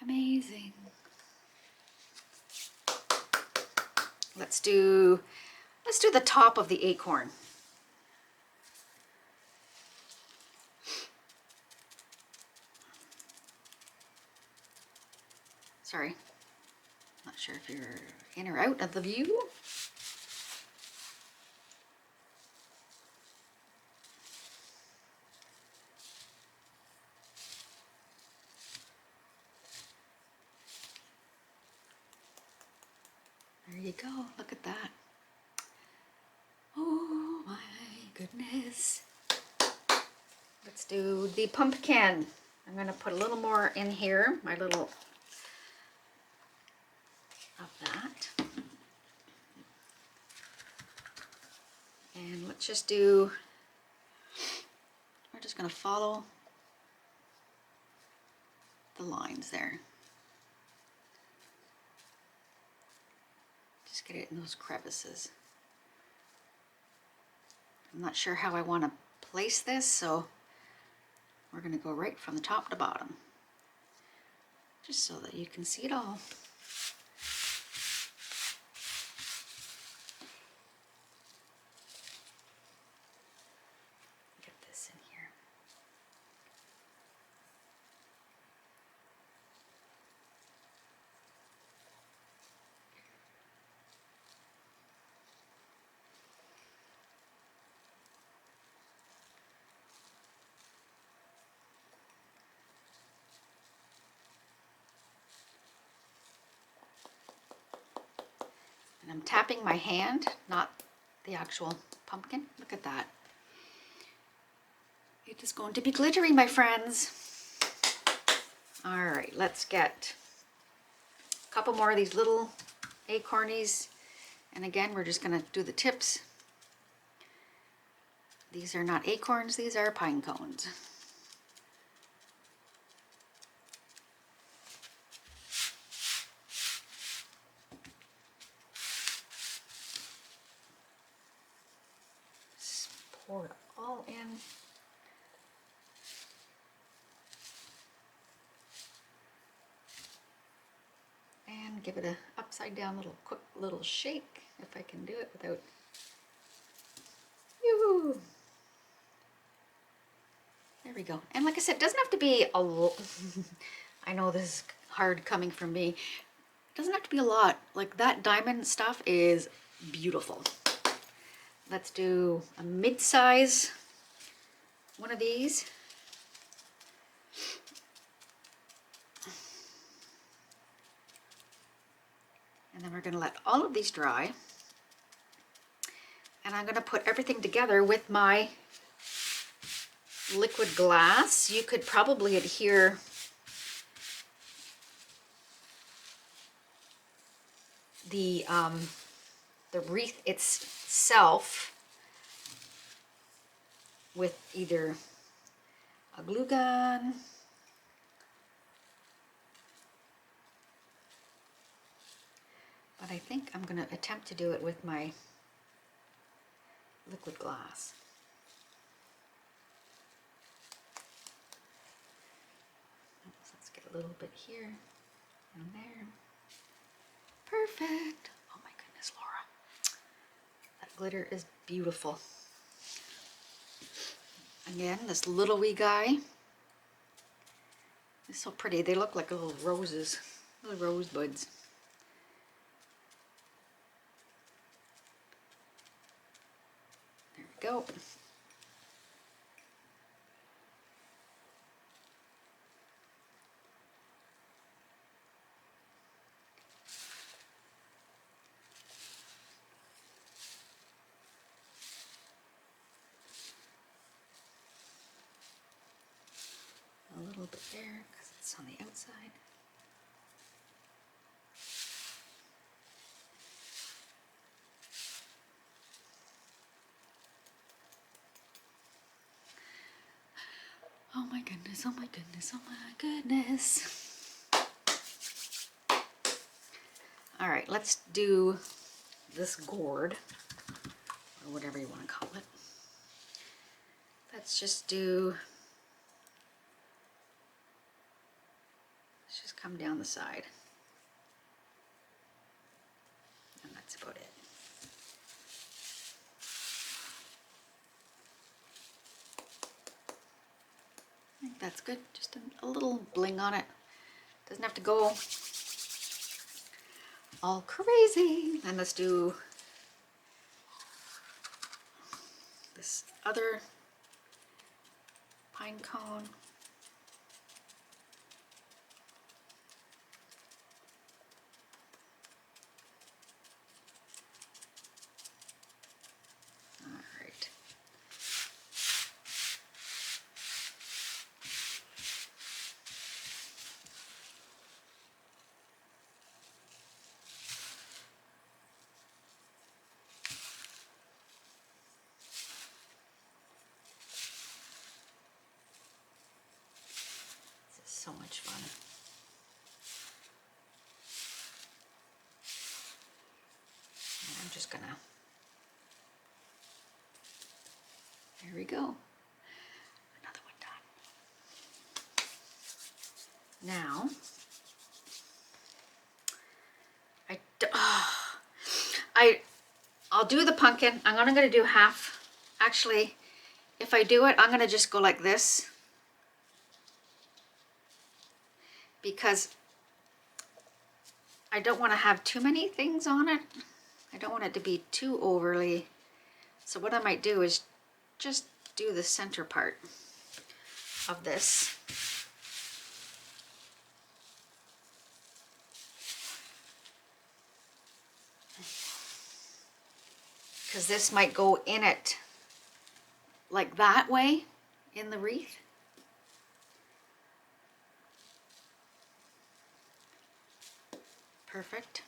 Amazing. Let's do the top of the acorn. Sorry, not sure if you're in or out of the view. There you go, look at that. Oh my goodness. Let's do the pumpkin. I'm gonna put a little more in here, my little of that. And let's just do, we're just gonna follow the lines there. Just get it in those crevices. I'm not sure how I want to place this, so we're going to go right from the top to bottom, just so that you can see it all. Get this in here. And I'm tapping my hand, not the actual pumpkin. Look at that. It is going to be glittery, my friends. All right, let's get a couple more of these little acornies. And again, we're just gonna do the tips. These are not acorns, these are pine cones. Just pour it all in. And give it a upside down little quick little shake, if I can do it without, yoo-hoo. There we go. And like I said, it doesn't have to be a lot. I know this is hard coming from me. It doesn't have to be a lot. Like that diamond stuff is beautiful. Let's do a mid-size one of these. And then we're going to let all of these dry. And I'm going to put everything together with my liquid glass. You could probably adhere the wreath itself with either a glue gun but I think I'm going to attempt to do it with my liquid glass. So let's get a little bit here and there. Perfect. Oh my goodness, Laura. That glitter is beautiful. Again, this little wee guy. It's so pretty. They look like little roses, little rose buds. There we go. A little bit there because it's on the outside. Oh my goodness, oh my goodness, oh my goodness. All right, let's do this gourd, or whatever you want to call it. Let's just do, let's just come down the side. And that's about it. I think that's good. Just a little bling on it. Doesn't have to go all crazy. And let's do this other pine cone. So much fun. And I'm just gonna, there we go. Another one done. Now, I'll do the pumpkin. I'm gonna do half. Actually, if I do it, I'm gonna just go like this, because I don't want to have too many things on it. I don't want it to be too overly. So what I might do is just do the center part of this. Because this might go in it like that way in the wreath. Perfect.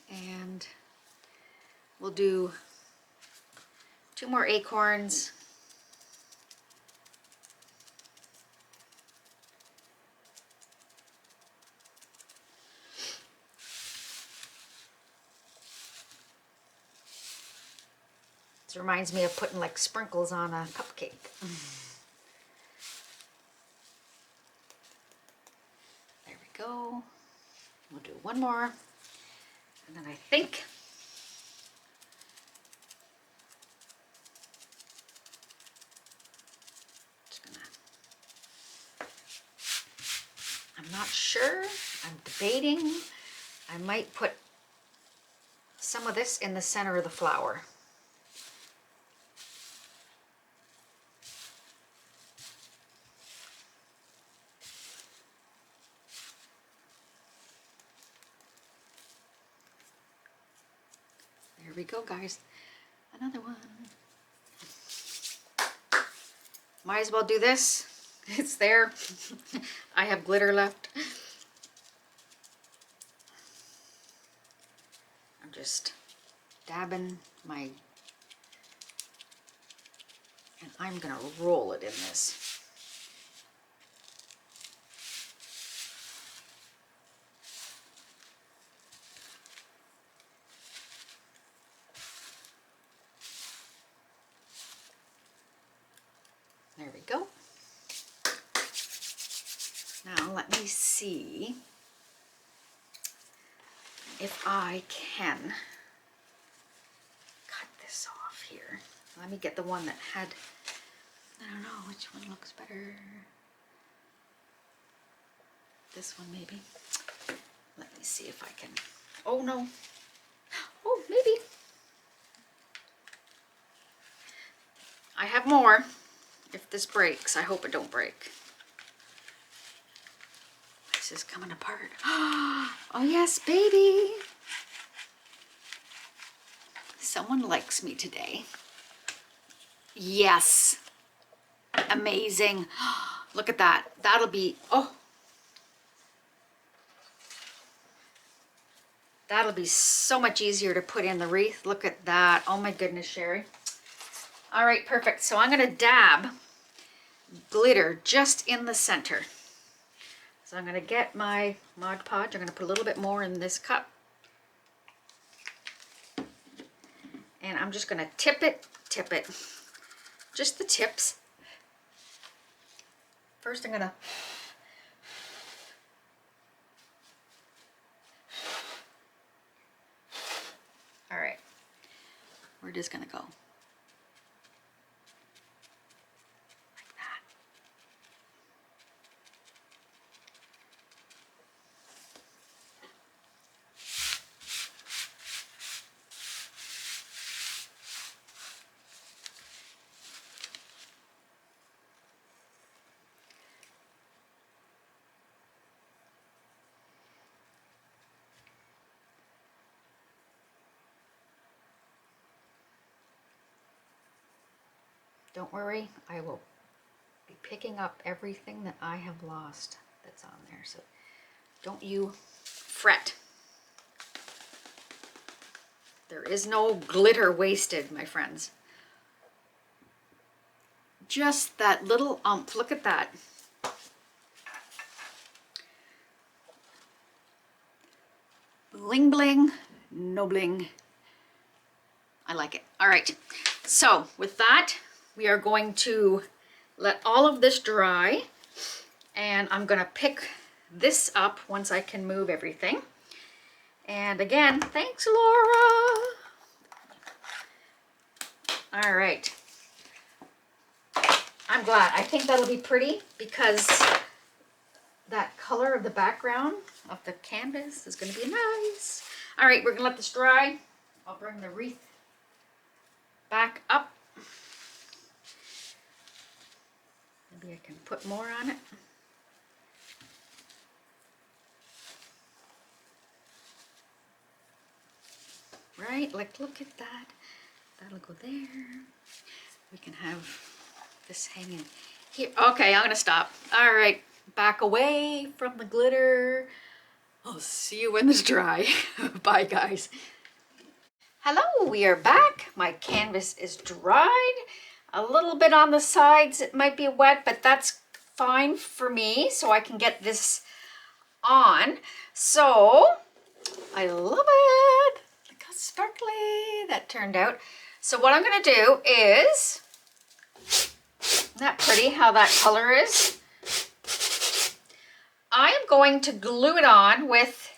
And we'll do 2 more acorns. This reminds me of putting like sprinkles on a cupcake. There we go. We'll do 1 more. And then I think I'm not sure. I'm debating. I might put some of this in the center of the flower. There we go, guys. Another one. Might as well do this. It's there. I have glitter left. I'm just dabbing my, and I'm gonna roll it in this. There we go. Now let me see if I can Let me get the one that had, I don't know which one looks better. This one maybe. Let me see if I can, oh no. Oh, maybe. I have more. If this breaks, I hope it don't break. This is coming apart. Oh yes, baby. Someone likes me today. Yes. Amazing. Look at that. That'll be, oh. That'll be so much easier to put in the wreath. Look at that. Oh my goodness, Sherry. All right, perfect. So I'm gonna dab glitter just in the center. So I'm gonna get my Mod Podge. I'm gonna put a little bit more in this cup. And I'm just gonna tip it. Just the tips. First I'm gonna all right, we're just gonna go like that. Don't worry, I will be picking up everything that I have lost that's on there, so don't you fret. There is no glitter wasted, my friends. Just that little umph, look at that. Bling bling, no bling. I like it. All right, so with that, we are going to let all of this dry, and I'm gonna pick this up once I can move everything. And again, thanks, Laura. All right. I'm glad. I think that'll be pretty because that color of the background of the canvas is gonna be nice. All right, we're gonna let this dry. I'll bring the wreath back up. Maybe I can put more on it. Right, like look at that. That'll go there. We can have this hanging here. Okay, I'm gonna stop. All right, back away from the glitter. I'll see you when it's dry. Bye, guys. Hello, we are back. My canvas is dried. A little bit on the sides, it might be wet, but that's fine for me, so I can get this on. So, I love it. Look how sparkly that turned out. So what I'm gonna do is, isn't that pretty how that color is? I am going to glue it on with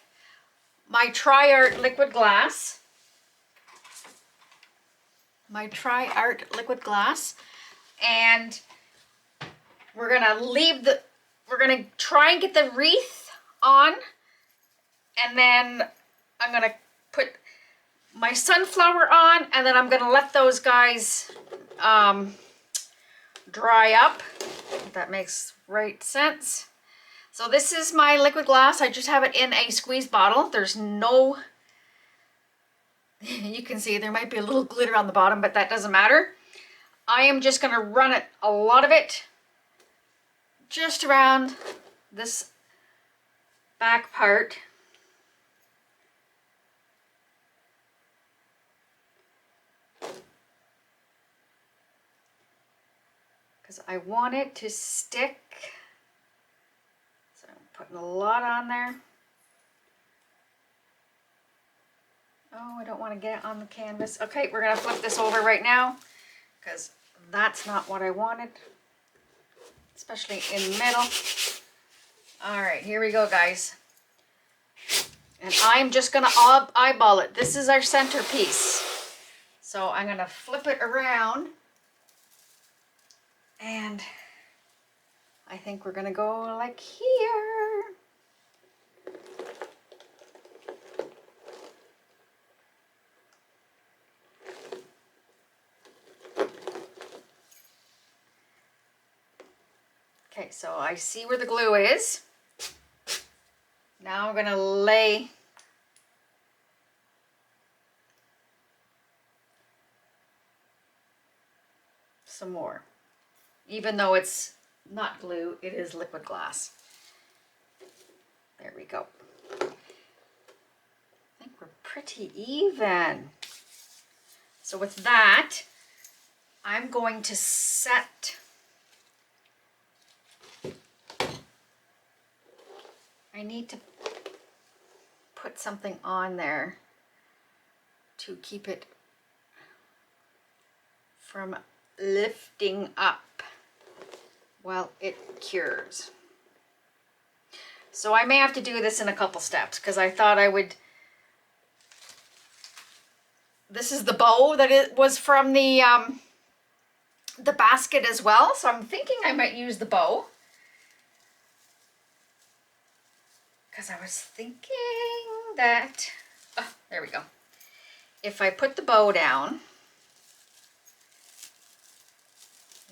my TriArt liquid glass. My TriArt liquid glass, and we're gonna try and get the wreath on, and then I'm gonna put my sunflower on, and then I'm gonna let those guys dry up, if that makes right sense. So this is my liquid glass. I just have it in a squeeze bottle. There's no, you can see there might be a little glitter on the bottom, but that doesn't matter. I am just gonna run it, a lot of it, just around this back part. Because I want it to stick. So I'm putting a lot on there. Oh, I don't want to get it on the canvas. Okay, we're gonna flip this over right now because that's not what I wanted, especially in the middle. All right, here we go, guys. And I'm just gonna eyeball it. This is our centerpiece. So I'm gonna flip it around, and I think we're gonna go like here. Okay, so I see where the glue is. Now I'm gonna lay some more. Even though it's not glue, it is liquid glass. There we go. I think we're pretty even. So with that, I'm going to set, I need to put something on there to keep it from lifting up while it cures. So I may have to do this in a couple steps because I thought I would. This is the bow that it was from the basket as well, so I'm thinking I might use the bow. Because I was thinking that, oh, there we go. If I put the bow down,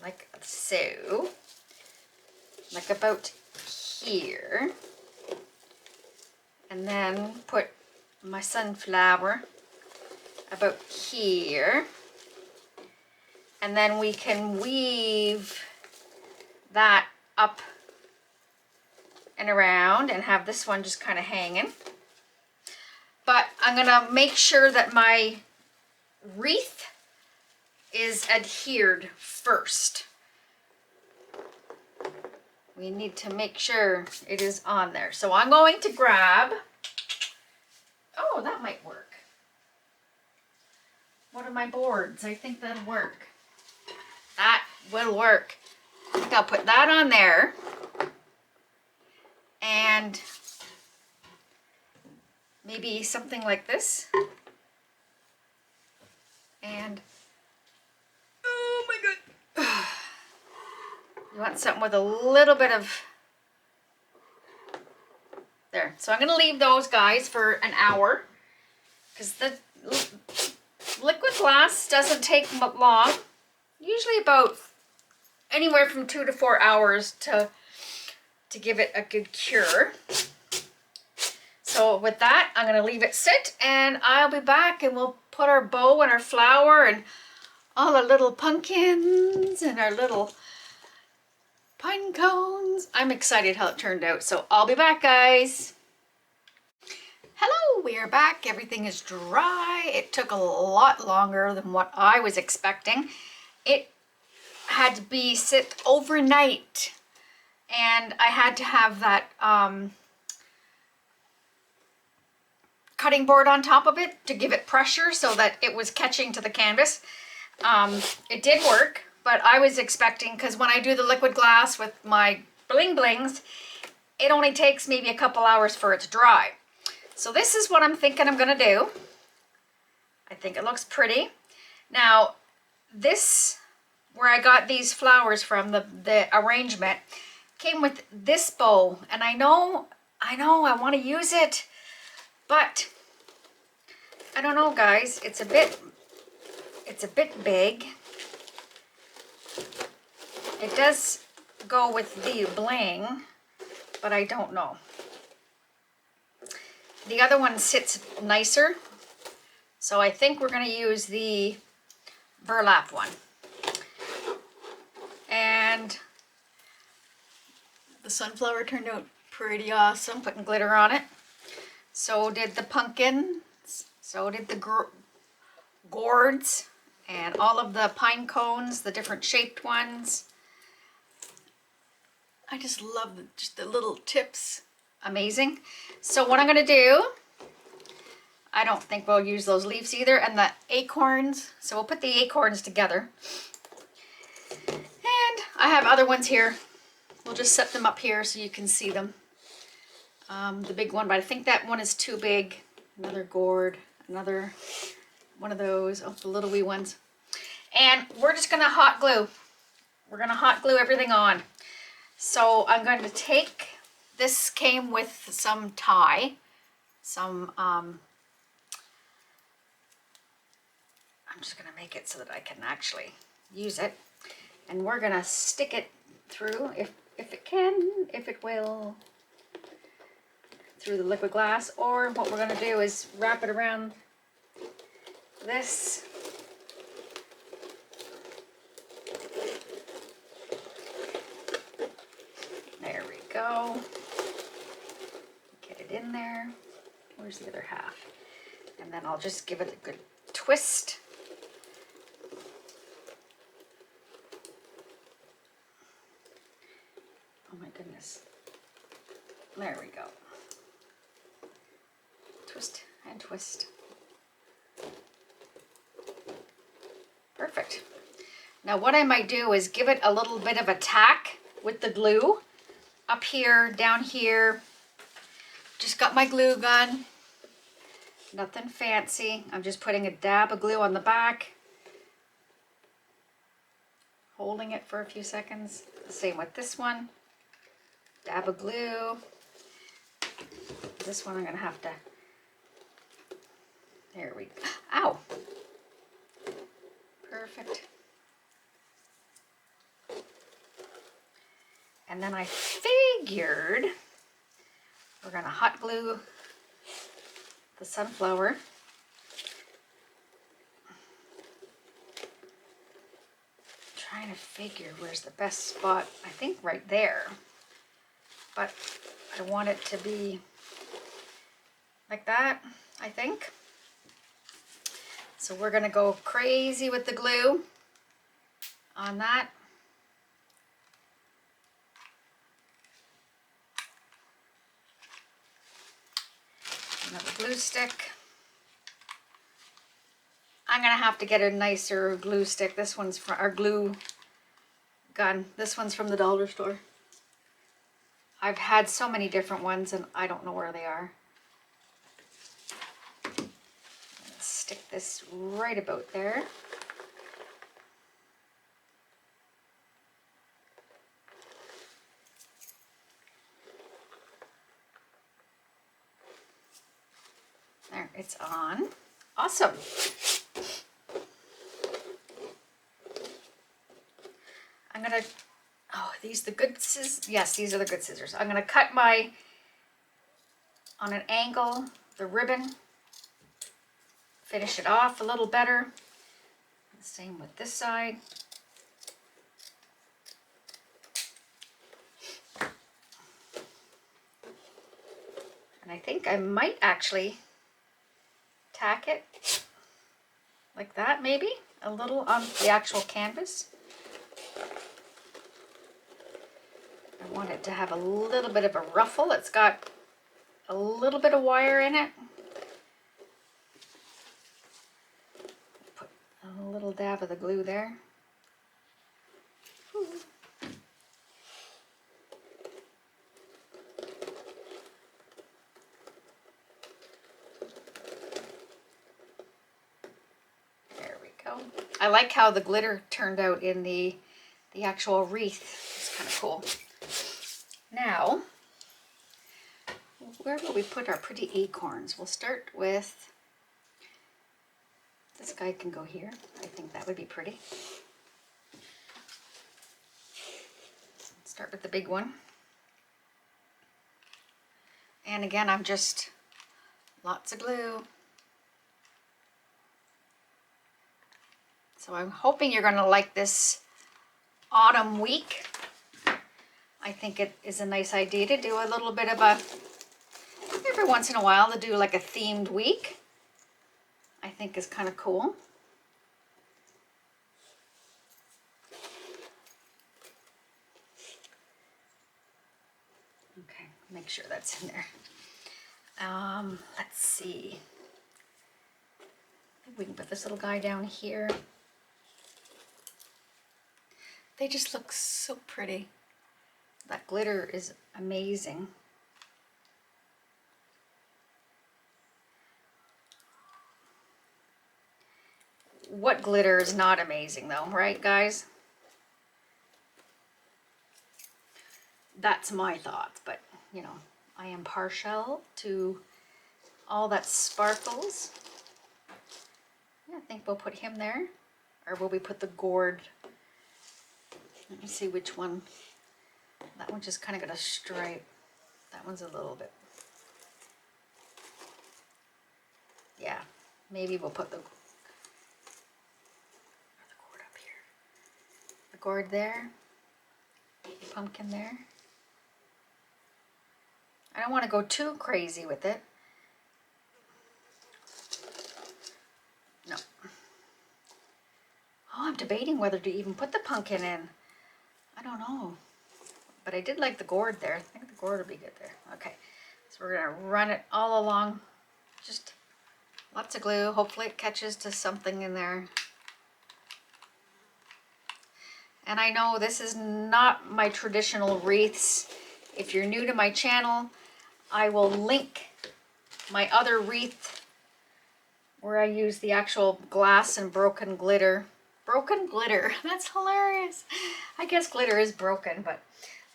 like so, like about here, and then put my sunflower about here, and then we can weave that up and around and have this one just kind of hanging. But I'm gonna make sure that my wreath is adhered first. We need to make sure it is on there. So I'm going to grab, oh, that might work. What are my boards? I think that'll work. That will work. I think I'll put that on there. And maybe something like this. And, oh my god. You want something with a little bit of, there. So I'm gonna leave those guys for an hour because the liquid glass doesn't take long. Usually about anywhere from 2 to 4 hours to give it a good cure. So with that, I'm gonna leave it sit and I'll be back and we'll put our bow and our flower and all our little pumpkins and our little pine cones. I'm excited how it turned out. So I'll be back, guys. Hello, we are back. Everything is dry. It took a lot longer than what I was expecting. It had to be sit overnight. And I had to have that cutting board on top of it to give it pressure so that it was catching to the canvas. It did work, but I was expecting, because when I do the liquid glass with my bling blings, it only takes maybe a couple hours for it to dry. So this is what I'm thinking I'm gonna do. I think it looks pretty. Now, this, where I got these flowers from, the arrangement, came with this bow, and I know I want to use it, but I don't know, guys. It's a bit big. It does go with the bling, but I don't know. The other one sits nicer, so I think we're going to use the burlap one. And the sunflower turned out pretty awesome, putting glitter on it. So did the pumpkins, so did the gourds, and all of the pine cones, the different shaped ones. I just love just the little tips. Amazing. So what I'm gonna do, I don't think we'll use those leaves either, and the acorns. So we'll put the acorns together. And I have other ones here. We'll just set them up here so you can see them. The big one, but I think that one is too big. Another gourd, another one of those, oh, the little wee ones. And we're just gonna hot glue. We're gonna hot glue everything on. So I'm going to take, this came with some tie, some, I'm just gonna make it so that I can actually use it. And we're gonna stick it through, if it can, if it will, through the liquid glass. Or what we're gonna do is wrap it around this. There we go. Get it in there. Where's the other half? And then I'll just give it a good twist. Oh my goodness. There we go. Twist and twist. Perfect. Now what I might do is give it a little bit of a tack with the glue up here, down here. Just got my glue gun. Nothing fancy. I'm just putting a dab of glue on the back. Holding it for a few seconds. Same with this one. Dab of glue. This one I'm gonna have to, there we go. Ow! Perfect. And then I figured we're gonna hot glue the sunflower. Trying to figure where's the best spot. I think right there. But I want it to be like that, I think. So we're gonna go crazy with the glue on that. Another glue stick. I'm gonna have to get a nicer glue stick. This one's from our glue gun. This one's from the dollar store. I've had so many different ones and I don't know where they are. Let's stick this right about there. There, it's on. Awesome. I'm gonna, oh, these the good scissors? Yes, these are the good scissors. I'm gonna cut my, on an angle, the ribbon. Finish it off a little better. Same with this side. And I think I might actually tack it like that, maybe a little on the actual canvas. I want it to have a little bit of a ruffle. It's got a little bit of wire in it. Put a little dab of the glue there. Ooh. I like how the glitter turned out in the actual wreath. It's kind of cool. Now, where will we put our pretty acorns? We'll start with, this guy can go here. I think that would be pretty. Start with the big one. And again, I'm just, lots of glue. So I'm hoping you're going to like this autumn week. I think it is a nice idea to do a little bit of a, every once in a while, to do like a themed week. I think is kind of cool. Okay, make sure that's in there. Let's see. Maybe we can put this little guy down here. They just look so pretty. That glitter is amazing. what glitter is not amazing though, right guys? That's my thoughts, but you know, I am partial to all that sparkles. Yeah, I think we'll put him there. Or will we put the gourd? Let me see which one. That one just kind of got a stripe. That one's a little bit. Yeah, maybe we'll put the gourd up here. The gourd there. The pumpkin there. I don't want to go too crazy with it. No. Oh, I'm debating whether to even put the pumpkin in. I don't know. But I did like the gourd there. I think the gourd will be good there. Okay. So we're going to run it all along. Just lots of glue. Hopefully it catches to something in there. And I know this is not my traditional wreaths. If you're new to my channel, I will link my other wreath where I use the actual glass and broken glitter. Broken glitter, that's hilarious. I guess glitter is broken, but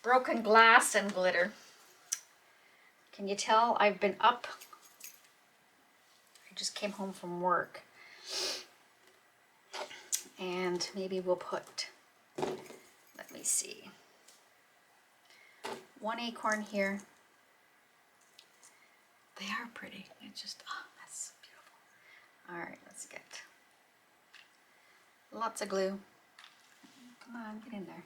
broken glass and glitter. Can you tell I've been up? I just came home from work. And maybe we'll put, let me see, one acorn here. They are pretty. It's just, oh, that's so beautiful. All right, let's get lots of glue. Come on, get in there.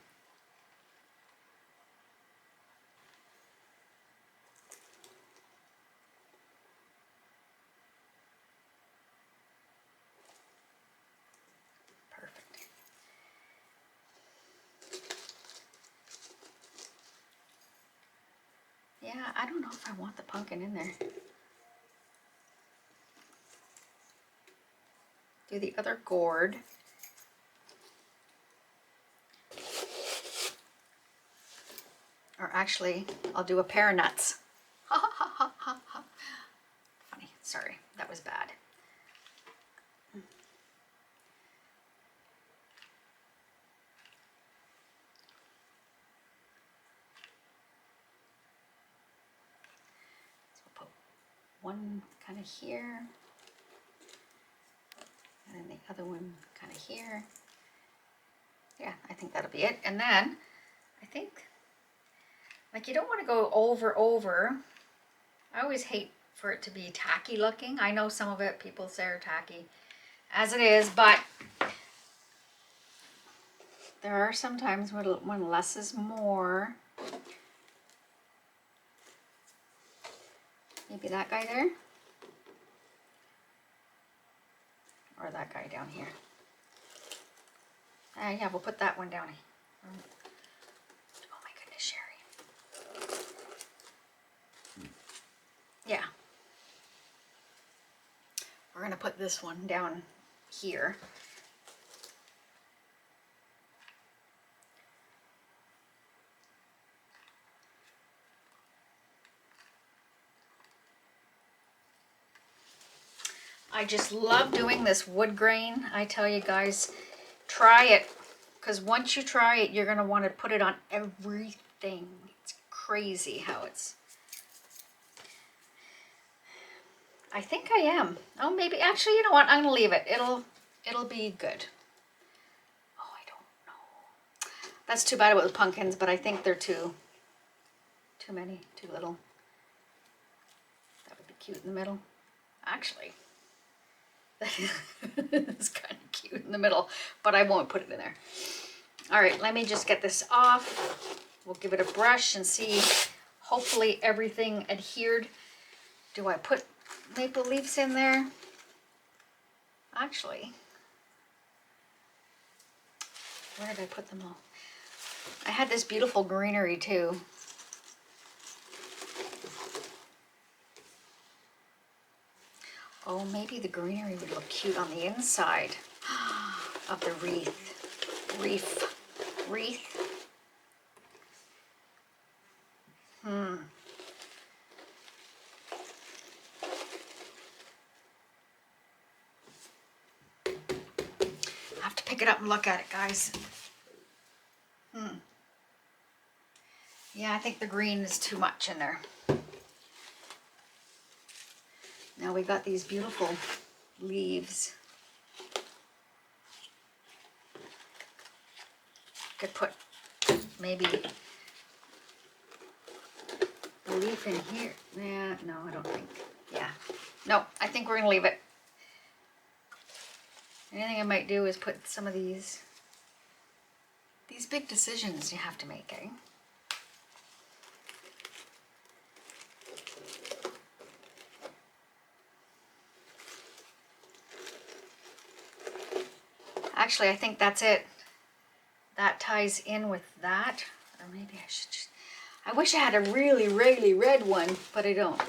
Perfect. Yeah, I don't know if I want the pumpkin in there. Do the other gourd. Or actually, I'll do a pair of nuts. Ha ha ha ha ha ha. Funny, sorry, that was bad. So we'll put one kind of here. And then the other one kind of here. Yeah, I think that'll be it. And then, I think, like you don't want to go over. I always hate for it to be tacky looking. I know some of it people say are tacky as it is, but there are some times when less is more. Maybe that guy there. Or that guy down here. Yeah, we'll put that one down. Oh my goodness, Sherry. Yeah. We're going to put this one down here. I just love doing this wood grain. I tell you guys, try it. Because once you try it, you're going to want to put it on everything. It's crazy how it's... I think I am. Oh, maybe. Actually, you know what? I'm going to leave it. It'll be good. Oh, I don't know. That's too bad about the pumpkins, but I think they're too many, too little. That would be cute in the middle. Actually, it's kind of cute in the middle, but I won't put it in there. All right, let me just get this off. We'll give it a brush and see. Hopefully everything adhered. Do I put maple leaves in there? Actually, where did I put them all? I had this beautiful greenery too. Oh, maybe the greenery would look cute on the inside of the wreath. Wreath. pick it up and look at it, guys. Yeah, I think the green is too much in there. Now we got these beautiful leaves. Could put maybe a leaf in here. Yeah, no, I don't think. Yeah. No, I think we're gonna leave it. Anything I might do is put some of these big decisions you have to make, eh? Actually, I think that's it. That ties in with that. Or maybe I should just... I wish I had a really, really red one, but I don't.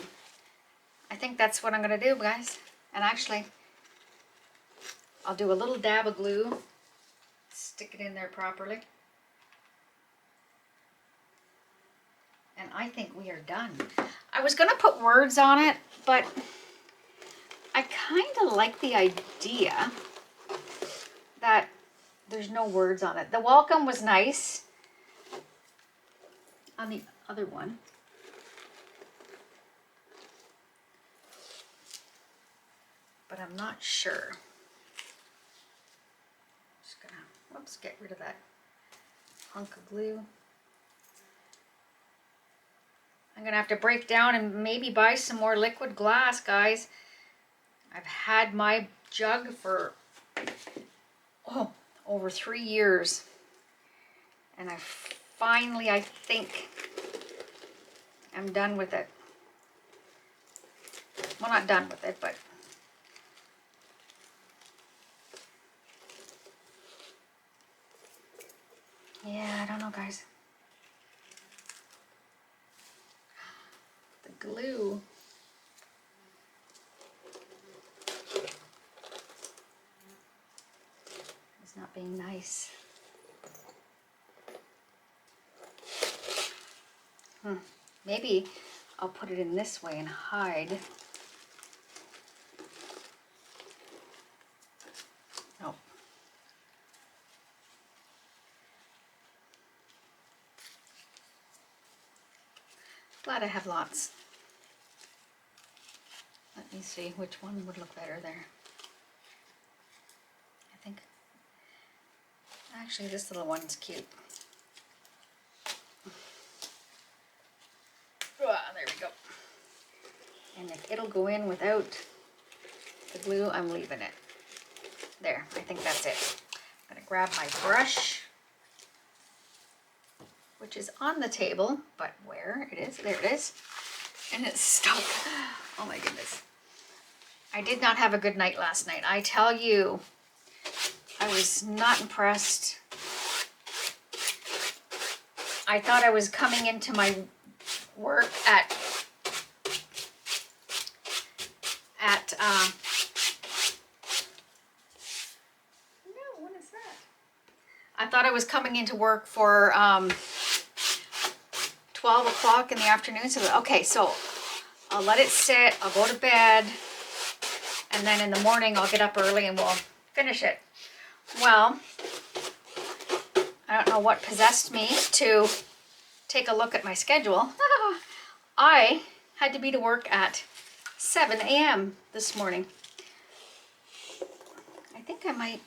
I think that's what I'm going to do, guys. And actually, I'll do a little dab of glue. Stick it in there properly. And I think we are done. I was going to put words on it, but I kind of like the idea that there's no words on it. The welcome was nice on the other one. But I'm not sure. Just gonna, whoops, get rid of that hunk of glue. I'm gonna have to break down and maybe buy some more liquid glass, guys. I've had my jug for over 3 years, and I finally, I think, I'm done with it. Well, not done with it, but yeah, I don't know, guys. The glue. It's not being nice. Maybe I'll put it in this way and hide. Oh. Glad I have lots. Let me see which one would look better there. I think actually this little one's cute. There we go. And if it'll go in without the glue, I'm leaving it. There, I think that's it. I'm gonna grab my brush, which is on the table, but where it is, there it is. And it's stuck. Oh my goodness. I did not have a good night last night. I tell you, I was not impressed. I thought I was coming into my work at no, what is that? I thought I was coming into work for 12 o'clock in the afternoon. So, okay, so I'll let it sit, I'll go to bed, and then in the morning I'll get up early and we'll finish it. Well, I don't know what possessed me to take a look at my schedule. I had to be to work at 7 a.m. this morning. I think I might...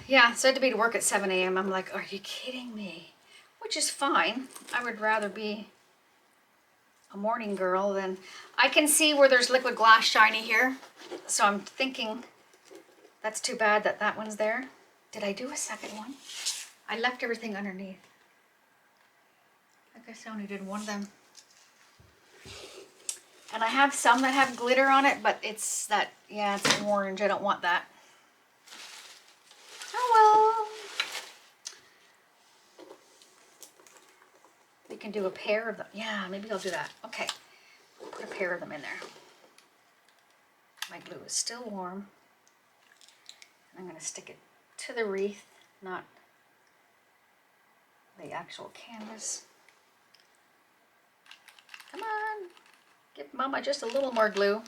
Yeah, so I had to be to work at 7 a.m. I'm like, are you kidding me? Which is fine. I would rather be a morning girl than... I can see where there's liquid glass shiny here. So I'm thinking that's too bad that that one's there. Did I do a second one? I left everything underneath. I guess I only did one of them. And I have some that have glitter on it, but it's that, yeah, it's orange. I don't want that. Oh well. We can do a pair of them. Yeah, maybe I'll do that. Okay. Put a pair of them in there. My glue is still warm. I'm going to stick it to the wreath, not the actual canvas. Come on. Give Mama just a little more glue.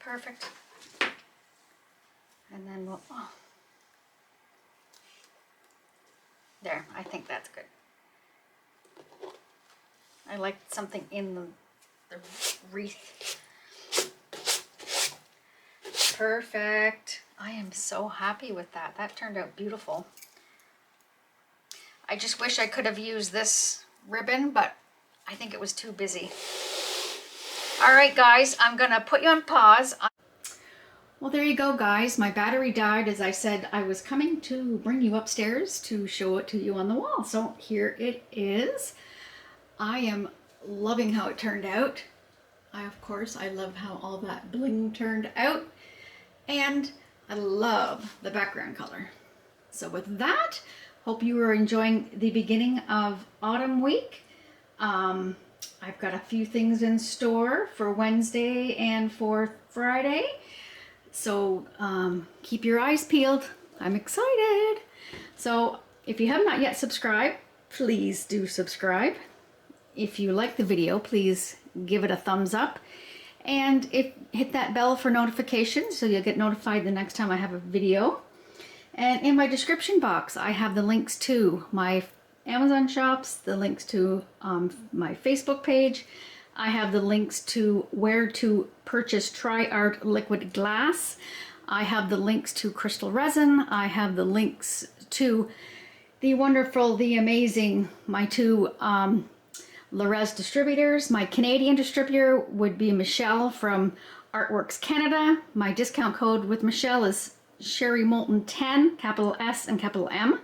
Perfect. And then we'll, oh. There, I think that's good. I like something in the wreath. Perfect. I am so happy with that. That turned out beautiful. I just wish I could have used this ribbon, but I think it was too busy. All right, guys, I'm gonna put you on pause. Well, there you go, guys. My battery died. As I said, I was coming to bring you upstairs to show it to you on the wall. So here it is. I am loving how it turned out. Of course, I love how all that bling turned out. And I love the background color. So with that, hope you are enjoying the beginning of autumn week. I've got a few things in store for Wednesday and for Friday. So keep your eyes peeled. I'm excited. So if you have not yet subscribed, please do subscribe. If you like the video, please give it a thumbs up. And hit that bell for notifications so you'll get notified the next time I have a video. And in my description box, I have the links to my Amazon shops, the links to my Facebook page. I have the links to where to purchase TriArt liquid glass. I have the links to Krystal Resin. I have the links to the wonderful, the amazing, my two Rez distributors. My Canadian distributor would be Michelle from Artworks Canada. My discount code with Michelle is Sherry Moulton 10, capital S and capital M.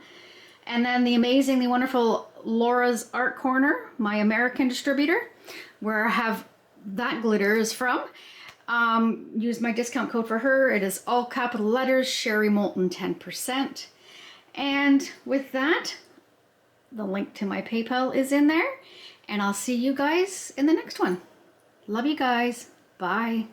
And then the amazing, the wonderful Laura's Art Corner, my American distributor, where I have that glitter is from. Use my discount code for her. It is all capital letters, Sherry Moulton 10%. And with that, the link to my PayPal is in there. And I'll see you guys in the next one. Love you guys. Bye.